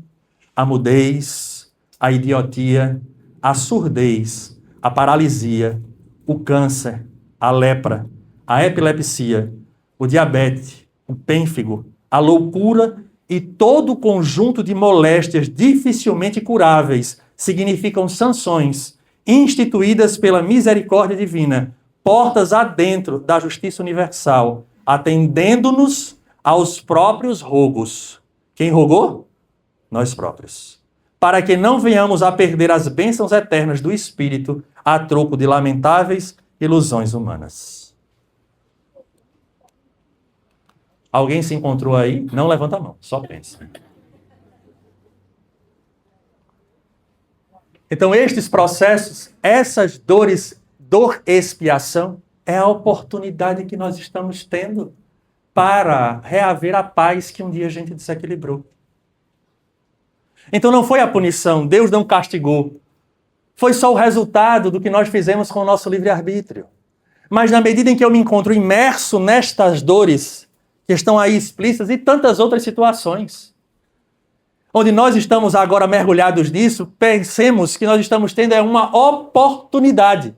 a mudez, a idiotia, a surdez, a paralisia, o câncer, a lepra, a epilepsia, o diabetes, o pênfigo, a loucura e todo o conjunto de moléstias dificilmente curáveis significam sanções instituídas pela misericórdia divina, portas adentro da justiça universal, atendendo-nos aos próprios rogos. Quem rogou? Nós próprios. Para que não venhamos a perder as bênçãos eternas do Espírito a troco de lamentáveis ilusões humanas. Alguém se encontrou aí? Não levanta a mão, só pensa. Então, estes processos, essas dores, dor e expiação, é a oportunidade que nós estamos tendo para reaver a paz que um dia a gente desequilibrou. Então não foi a punição, Deus não castigou. Foi só o resultado do que nós fizemos com o nosso livre-arbítrio. Mas na medida em que eu me encontro imerso nestas dores, que estão aí explícitas, e tantas outras situações, onde nós estamos agora mergulhados nisso, pensemos que nós estamos tendo uma oportunidade.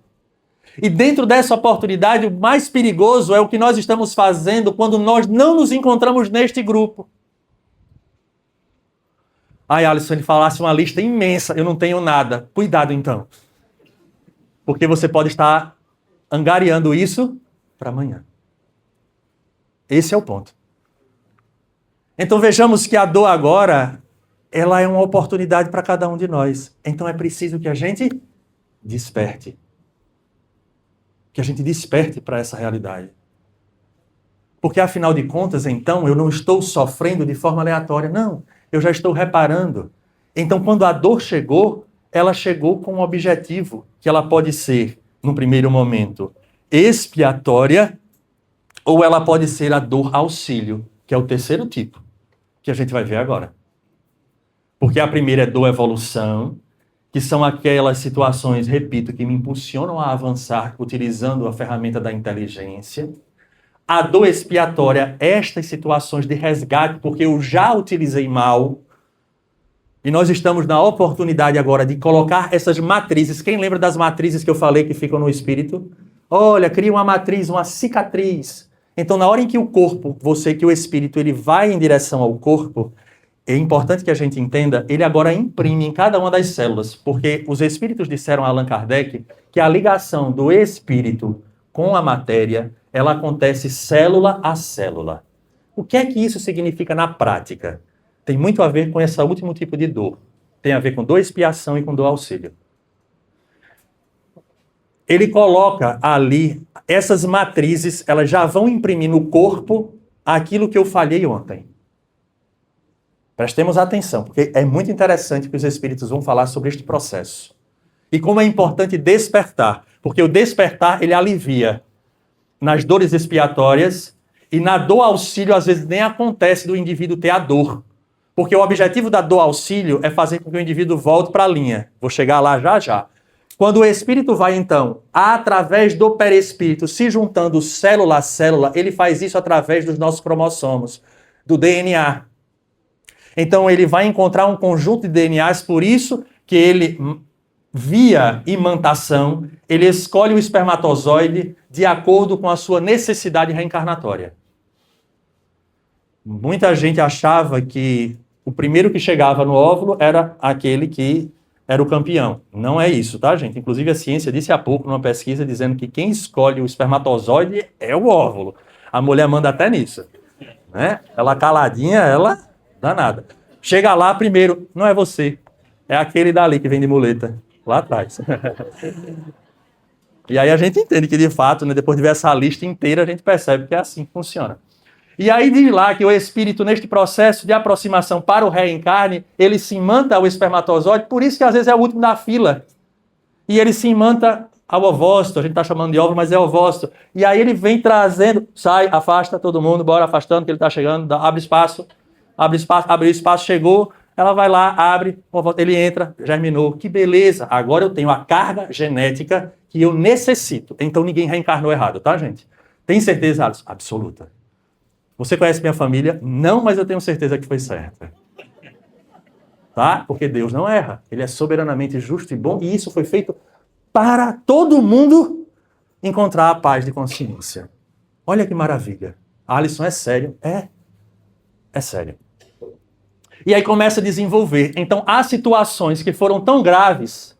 E dentro dessa oportunidade, o mais perigoso é o que nós estamos fazendo quando nós não nos encontramos neste grupo. Ai, Alisson, ele falasse uma lista imensa, eu não tenho nada. Cuidado, então. Porque você pode estar angariando isso para amanhã. Esse é o ponto. Então vejamos que a dor agora, ela é uma oportunidade para cada um de nós. Então é preciso que a gente desperte. Que a gente desperte para essa realidade. Porque, afinal de contas, então, eu não estou sofrendo de forma aleatória. Não, eu já estou reparando. Então, quando a dor chegou, ela chegou com um objetivo, que ela pode ser, no primeiro momento, expiatória, ou ela pode ser a dor auxílio, que é o terceiro tipo, que a gente vai ver agora. Porque a primeira é dor evolução, que são aquelas situações, repito, que me impulsionam a avançar utilizando a ferramenta da inteligência. A dor expiatória, estas situações de resgate, porque eu já utilizei mal, e nós estamos na oportunidade agora de colocar essas matrizes. Quem lembra das matrizes que eu falei que ficam no espírito? Olha, cria uma matriz, uma cicatriz. Então, na hora em que o corpo, que o espírito, ele vai em direção ao corpo, é importante que a gente entenda, ele agora imprime em cada uma das células, porque os espíritos disseram a Allan Kardec que a ligação do espírito com a matéria, ela acontece célula a célula. O que é que isso significa na prática? Tem muito a ver com esse último tipo de dor. Tem a ver com dor expiação e com dor auxílio. Ele coloca ali, essas matrizes, elas já vão imprimir no corpo aquilo que eu falhei ontem. Prestemos atenção, porque é muito interessante que os espíritos vão falar sobre este processo. E como é importante despertar, porque o despertar, ele alivia nas dores expiatórias e na dor auxílio, às vezes, nem acontece do indivíduo ter a dor. Porque o objetivo da dor auxílio é fazer com que o indivíduo volte para a linha. Vou chegar lá já já. Quando o espírito vai, então, através do perispírito, se juntando célula a célula, ele faz isso através dos nossos cromossomos, do DNA. Então, ele vai encontrar um conjunto de DNAs, por isso que ele, via imantação, ele escolhe o espermatozoide de acordo com a sua necessidade reencarnatória. Muita gente achava que o primeiro que chegava no óvulo era aquele que era o campeão. Não é isso, tá, gente? Inclusive, a ciência disse há pouco numa pesquisa dizendo que quem escolhe o espermatozoide é o óvulo. A mulher manda até nisso. Né? Ela caladinha, ela... danada. Chega lá primeiro, não é você, é aquele dali que vem de muleta, lá atrás. E aí a gente entende que, de fato, né, depois de ver essa lista inteira, a gente percebe que é assim que funciona. E aí diz lá que o espírito, neste processo de aproximação para o reencarne, ele se imanta ao espermatozoide, por isso que às vezes é o último da fila. E ele se imanta ao ovócito, a gente está chamando de óvulo, mas é ovócito. E aí ele vem trazendo, sai, afasta todo mundo, bora afastando, que ele está chegando, abre espaço, abriu espaço, chegou, ela vai lá, abre, ele entra, germinou. Que beleza, agora eu tenho a carga genética que eu necessito. Então ninguém reencarnou errado, tá, gente? Tem certeza, Alisson? Absoluta. Você conhece minha família? Não, mas eu tenho certeza que foi certa. Tá? Porque Deus não erra. Ele é soberanamente justo e bom, e isso foi feito para todo mundo encontrar a paz de consciência. Olha que maravilha. Alisson, é sério? É. É sério. E aí começa a desenvolver. Então, há situações que foram tão graves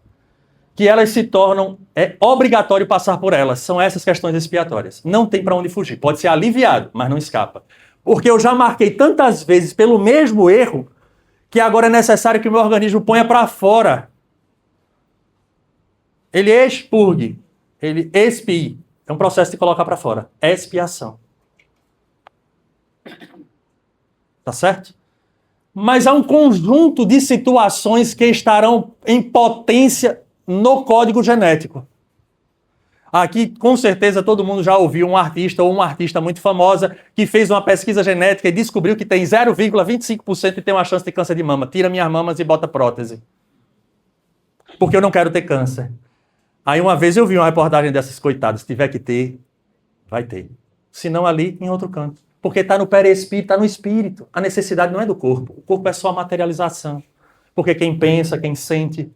que elas se tornam obrigatório passar por elas. São essas questões expiatórias. Não tem para onde fugir. Pode ser aliviado, mas não escapa. Porque eu já marquei tantas vezes pelo mesmo erro que agora é necessário que o meu organismo ponha para fora. Ele expurgue, ele expie. É um processo de colocar para fora. É expiação. Tá certo? Mas há um conjunto de situações que estarão em potência no código genético. Aqui, com certeza, todo mundo já ouviu um artista ou uma artista muito famosa que fez uma pesquisa genética e descobriu que tem 0,25% e tem uma chance de câncer de mama. Tira minhas mamas e bota prótese. Porque eu não quero ter câncer. Aí uma vez eu vi uma reportagem dessas, coitadas, se tiver que ter, vai ter. Se não ali, em outro canto. Porque está no perispírito, está no espírito. A necessidade não é do corpo. O corpo é só a materialização. Porque quem pensa, quem sente...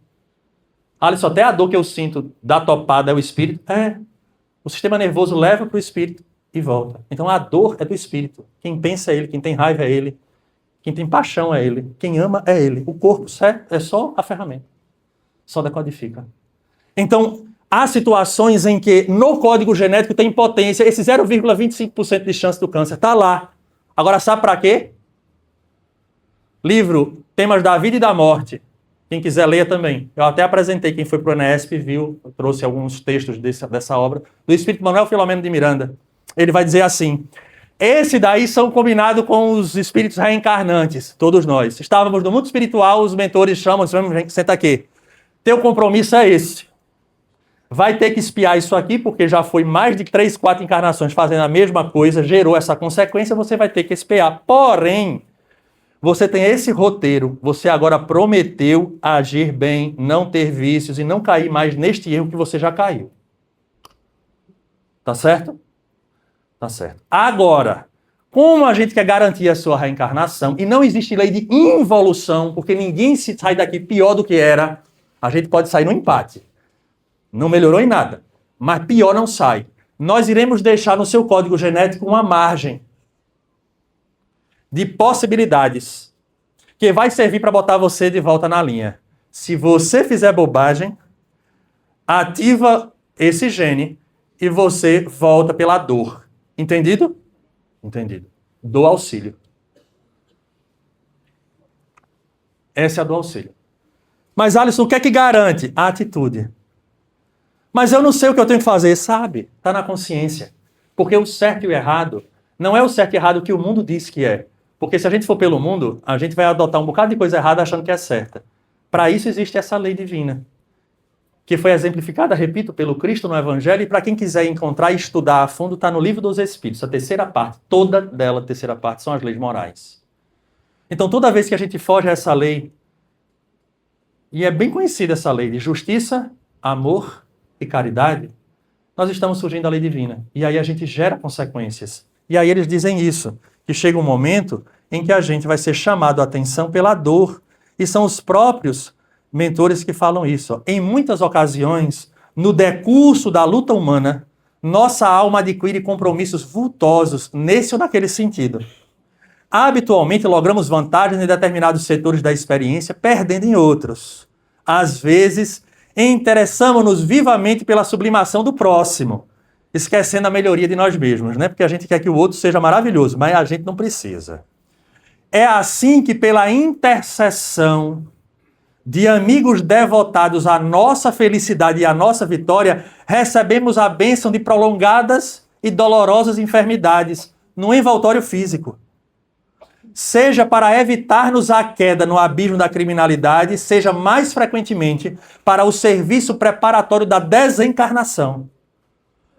Alisson, até a dor que eu sinto da topada é o espírito? É. O sistema nervoso leva para o espírito e volta. Então a dor é do espírito. Quem pensa é ele, quem tem raiva é ele, quem tem paixão é ele, quem ama é ele. O corpo é só a ferramenta. Só decodifica. Então, há situações em que no código genético tem potência, esse 0,25% de chance do câncer está lá. Agora, sabe para quê? Livro Temas da Vida e da Morte. Quem quiser, leia também. Eu até apresentei, quem foi para o Enesp viu, eu trouxe alguns textos dessa obra, do Espírito Manuel Filomeno de Miranda. Ele vai dizer assim: esse daí são combinados com os espíritos reencarnantes, todos nós. Estávamos no mundo espiritual, os mentores chamam, senta aqui. Teu compromisso é esse. Vai ter que espiar isso aqui, porque já foi mais de 3, 4 encarnações fazendo a mesma coisa, gerou essa consequência, você vai ter que espiar. Porém, você tem esse roteiro, você agora prometeu agir bem, não ter vícios e não cair mais neste erro que você já caiu. Tá certo? Tá certo. Agora, como a gente quer garantir a sua reencarnação, e não existe lei de involução, porque ninguém se sai daqui pior do que era, a gente pode sair no empate. Não melhorou em nada, mas pior não sai. Nós iremos deixar no seu código genético uma margem de possibilidades que vai servir para botar você de volta na linha. Se você fizer bobagem, ativa esse gene e você volta pela dor. Entendido? Entendido. Do auxílio. Essa é a do auxílio. Mas, Alisson, o que é que garante? A atitude. Mas eu não sei o que eu tenho que fazer. Sabe? Está na consciência. Porque o certo e o errado não é o certo e errado que o mundo diz que é. Porque se a gente for pelo mundo, a gente vai adotar um bocado de coisa errada achando que é certa. Para isso existe essa lei divina, que foi exemplificada, repito, pelo Cristo no Evangelho, e para quem quiser encontrar e estudar a fundo, está no Livro dos Espíritos, a terceira parte, toda dela, a terceira parte, são as leis morais. Então toda vez que a gente foge a essa lei, e é bem conhecida essa lei de justiça, amor e caridade, nós estamos fugindo da lei divina. E aí a gente gera consequências. E aí eles dizem isso, que chega um momento em que a gente vai ser chamado a atenção pela dor. E são os próprios mentores que falam isso. Em muitas ocasiões, no decurso da luta humana, nossa alma adquire compromissos vultosos nesse ou naquele sentido. Habitualmente, logramos vantagens em determinados setores da experiência, perdendo em outros. Às vezes, interessamos-nos vivamente pela sublimação do próximo, esquecendo a melhoria de nós mesmos, né? Porque a gente quer que o outro seja maravilhoso, mas a gente não precisa. É assim que, pela intercessão de amigos devotados à nossa felicidade e à nossa vitória, recebemos a bênção de prolongadas e dolorosas enfermidades no envoltório físico. Seja para evitar-nos a queda no abismo da criminalidade, seja mais frequentemente para o serviço preparatório da desencarnação,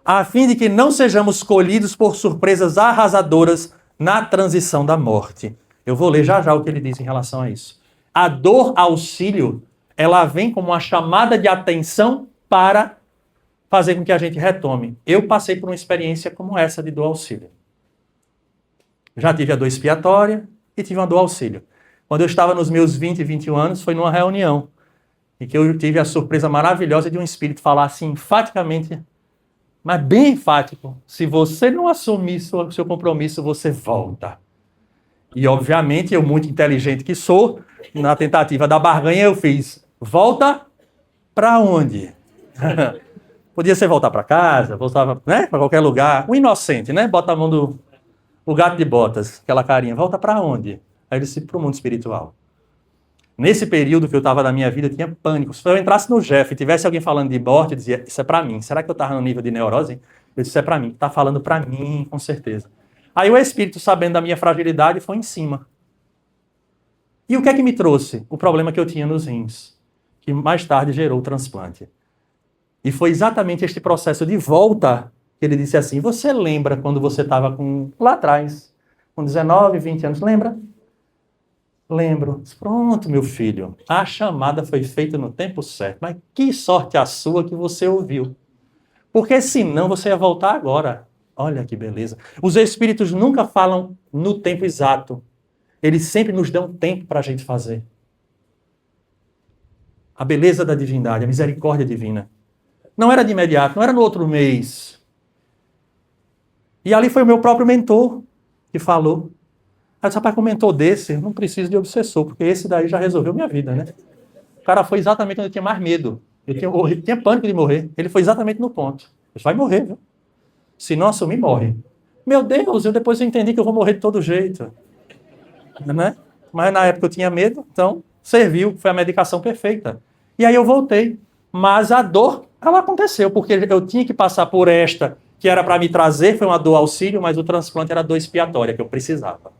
a fim de que não sejamos colhidos por surpresas arrasadoras na transição da morte. Eu vou ler já já o que ele diz em relação a isso. A dor auxílio, ela vem como uma chamada de atenção para fazer com que a gente retome. Eu passei por uma experiência como essa de dor auxílio. Já tive a dor expiatória e tive uma dor auxílio. Quando eu estava nos meus 20 e 21 anos, foi numa reunião em que eu tive a surpresa maravilhosa de um espírito falar assim enfaticamente, mas bem enfático: se você não assumir seu compromisso, você volta. E, obviamente, eu, muito inteligente que sou, na tentativa da barganha, eu fiz: volta para onde? Podia ser voltar para casa, voltava, né, para qualquer lugar. O inocente, né? Bota a mão do o gato de botas, aquela carinha. Volta para onde? Aí ele disse: para o mundo espiritual. Nesse período que eu estava na minha vida, eu tinha pânico. Se eu entrasse no Jeff e tivesse alguém falando de morte, eu dizia: isso é para mim. Será que eu estava no nível de neurose? Eu disse: isso é para mim. Está falando para mim, com certeza. Aí o Espírito, sabendo da minha fragilidade, foi em cima. E o que é que me trouxe? O problema que eu tinha nos rins, que mais tarde gerou o transplante. E foi exatamente este processo de volta que ele disse assim: você lembra quando você estava lá atrás, com 19, 20 anos, lembra? Lembro. Pronto, meu filho, a chamada foi feita no tempo certo, mas que sorte a sua que você ouviu. Porque senão você ia voltar agora. Olha que beleza. Os Espíritos nunca falam no tempo exato. Eles sempre nos dão tempo para a gente fazer. A beleza da divindade, a misericórdia divina. Não era de imediato, não era no outro mês. E ali foi o meu próprio mentor que falou. Aí eu disse: rapaz, com um mentor desse, eu não preciso de obsessor, porque esse daí já resolveu minha vida, né? O cara foi exatamente onde eu tinha mais medo. Eu tinha pânico de morrer. Ele foi exatamente no ponto. Você vai morrer, viu? Se não assumir, morre. Meu Deus, depois eu entendi que eu vou morrer de todo jeito. Né? Mas na época eu tinha medo, então serviu, foi a medicação perfeita. E aí eu voltei. Mas a dor, ela aconteceu, porque eu tinha que passar por esta, que era para me trazer, foi uma dor auxílio, mas o transplante era dor expiatória, que eu precisava.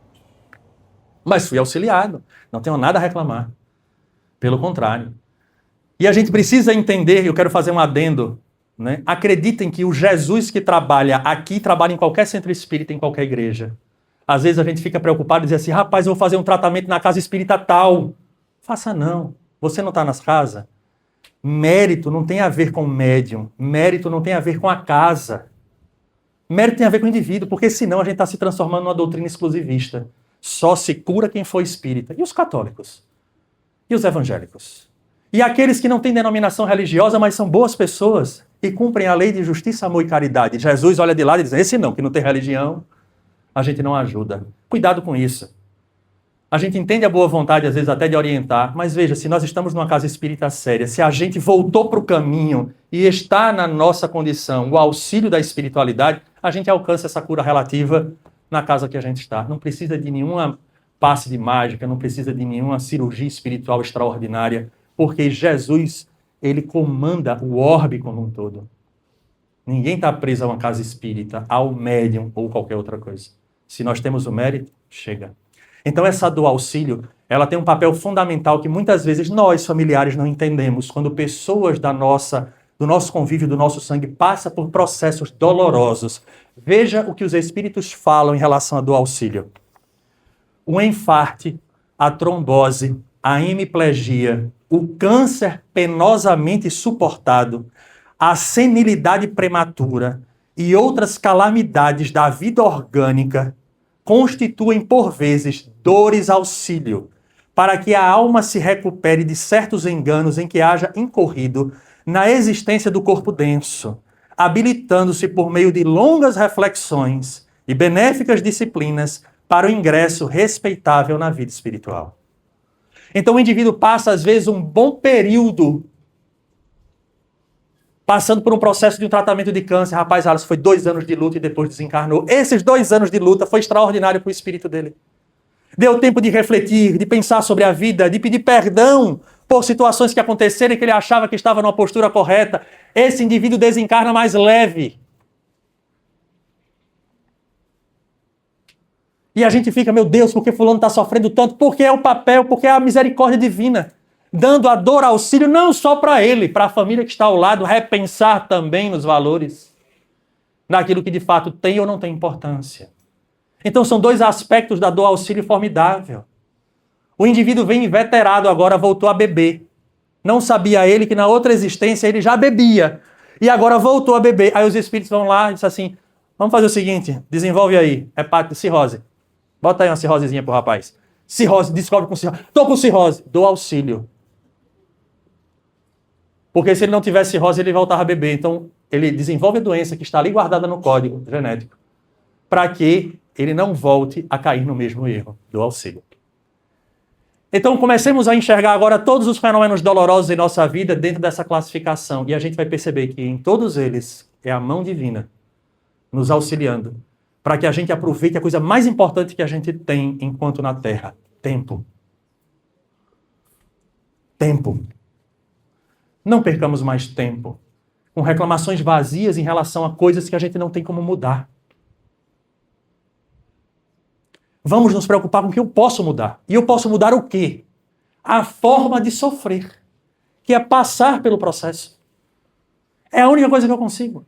Mas fui auxiliado, não tenho nada a reclamar. Pelo contrário. E a gente precisa entender, eu quero fazer um adendo, né? Acreditem que o Jesus que trabalha aqui, trabalha em qualquer centro espírita, em qualquer igreja. Às vezes a gente fica preocupado e diz assim: rapaz, eu vou fazer um tratamento na casa espírita tal. Faça não. Você não está nas casas? Mérito não tem a ver com médium. Mérito não tem a ver com a casa. Mérito tem a ver com o indivíduo, porque senão a gente está se transformando numa doutrina exclusivista. Só se cura quem for espírita. E os católicos? E os evangélicos? E aqueles que não têm denominação religiosa, mas são boas pessoas e cumprem a lei de justiça, amor e caridade. Jesus olha de lado e diz: esse não, que não tem religião, a gente não ajuda. Cuidado com isso. A gente entende a boa vontade, às vezes, até de orientar, mas veja, se nós estamos numa casa espírita séria, se a gente voltou para o caminho e está na nossa condição o auxílio da espiritualidade, a gente alcança essa cura relativa na casa que a gente está. Não precisa de nenhuma passe de mágica, não precisa de nenhuma cirurgia espiritual extraordinária, porque Jesus, ele comanda o orbe como um todo. Ninguém está preso a uma casa espírita, ao médium ou qualquer outra coisa. Se nós temos o mérito, chega. Então essa do auxílio, ela tem um papel fundamental que muitas vezes nós, familiares, não entendemos. Quando pessoas do nosso convívio, do nosso sangue, passam por processos dolorosos. Veja o que os espíritos falam em relação à do auxílio. O enfarte, a trombose, a hemiplegia, o câncer penosamente suportado, a senilidade prematura e outras calamidades da vida orgânica constituem, por vezes, dores auxílio, para que a alma se recupere de certos enganos em que haja incorrido na existência do corpo denso, habilitando-se por meio de longas reflexões e benéficas disciplinas para o ingresso respeitável na vida espiritual. Então o indivíduo passa, às vezes, um bom período passando por um processo de um tratamento de câncer. Rapaz, Alisson, foi 2 anos de luta e depois desencarnou. Esses 2 anos de luta foi extraordinário para o espírito dele. Deu tempo de refletir, de pensar sobre a vida, de pedir perdão por situações que aconteceram e que ele achava que estava numa postura correta. Esse indivíduo desencarna mais leve. E a gente fica: meu Deus, por que fulano está sofrendo tanto? Porque é o papel, porque é a misericórdia divina. Dando a dor auxílio não só para ele, para a família que está ao lado, repensar também nos valores, naquilo que de fato tem ou não tem importância. Então são 2 aspectos da dor auxílio formidável. O indivíduo vem inveterado agora, voltou a beber. Não sabia ele que na outra existência ele já bebia. E agora voltou a beber. Aí os espíritos vão lá e dizem assim: vamos fazer o seguinte, desenvolve aí, cirrose. Bota aí uma cirrosezinha pro rapaz. Cirrose, descobre com cirrose. Tô com cirrose, dou auxílio. Porque se ele não tivesse cirrose, ele voltava a beber. Então, ele desenvolve a doença que está ali guardada no código genético, para que ele não volte a cair no mesmo erro do auxílio. Então, comecemos a enxergar agora todos os fenômenos dolorosos em nossa vida dentro dessa classificação. E a gente vai perceber que em todos eles é a mão divina nos auxiliando para que a gente aproveite a coisa mais importante que a gente tem enquanto na Terra: tempo. Tempo. Não percamos mais tempo com reclamações vazias em relação a coisas que a gente não tem como mudar. Vamos nos preocupar com o que eu posso mudar. E eu posso mudar o quê? A forma de sofrer, que é passar pelo processo. É a única coisa que eu consigo.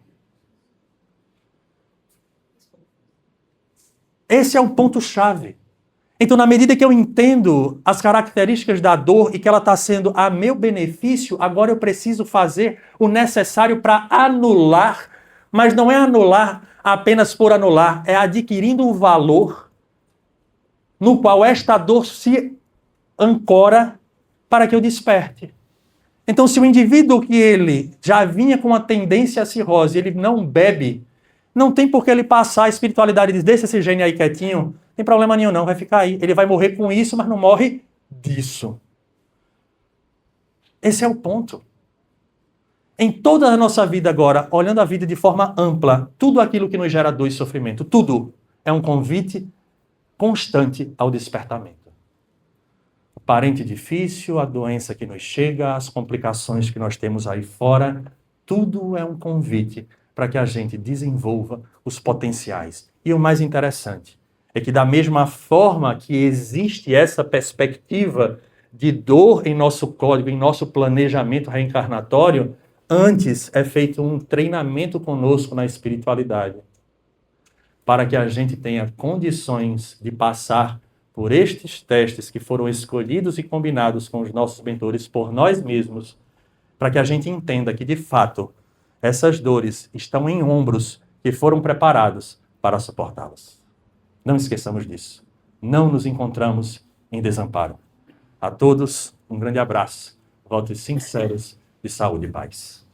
Esse é o ponto-chave. Então, na medida que eu entendo as características da dor e que ela está sendo a meu benefício, agora eu preciso fazer o necessário para anular, mas não é anular apenas por anular, é adquirindo um valor no qual esta dor se ancora para que eu desperte. Então, se o indivíduo que ele já vinha com uma tendência à cirrose, ele não bebe, não tem por que ele passar a espiritualidade e dizer: deixa esse gene aí quietinho, não tem problema nenhum não, vai ficar aí. Ele vai morrer com isso, mas não morre disso. Esse é o ponto. Em toda a nossa vida agora, olhando a vida de forma ampla, tudo aquilo que nos gera dor e sofrimento, tudo é um convite constante ao despertamento. O parente difícil, a doença que nos chega, as complicações que nós temos aí fora, tudo é um convite para que a gente desenvolva os potenciais. E o mais interessante é que, da mesma forma que existe essa perspectiva de dor em nosso código, em nosso planejamento reencarnatório, antes é feito um treinamento conosco na espiritualidade, para que a gente tenha condições de passar por estes testes que foram escolhidos e combinados com os nossos mentores por nós mesmos, para que a gente entenda que, de fato, essas dores estão em ombros que foram preparados para suportá-las. Não esqueçamos disso. Não nos encontramos em desamparo. A todos, um grande abraço. Votos sinceros de saúde e paz.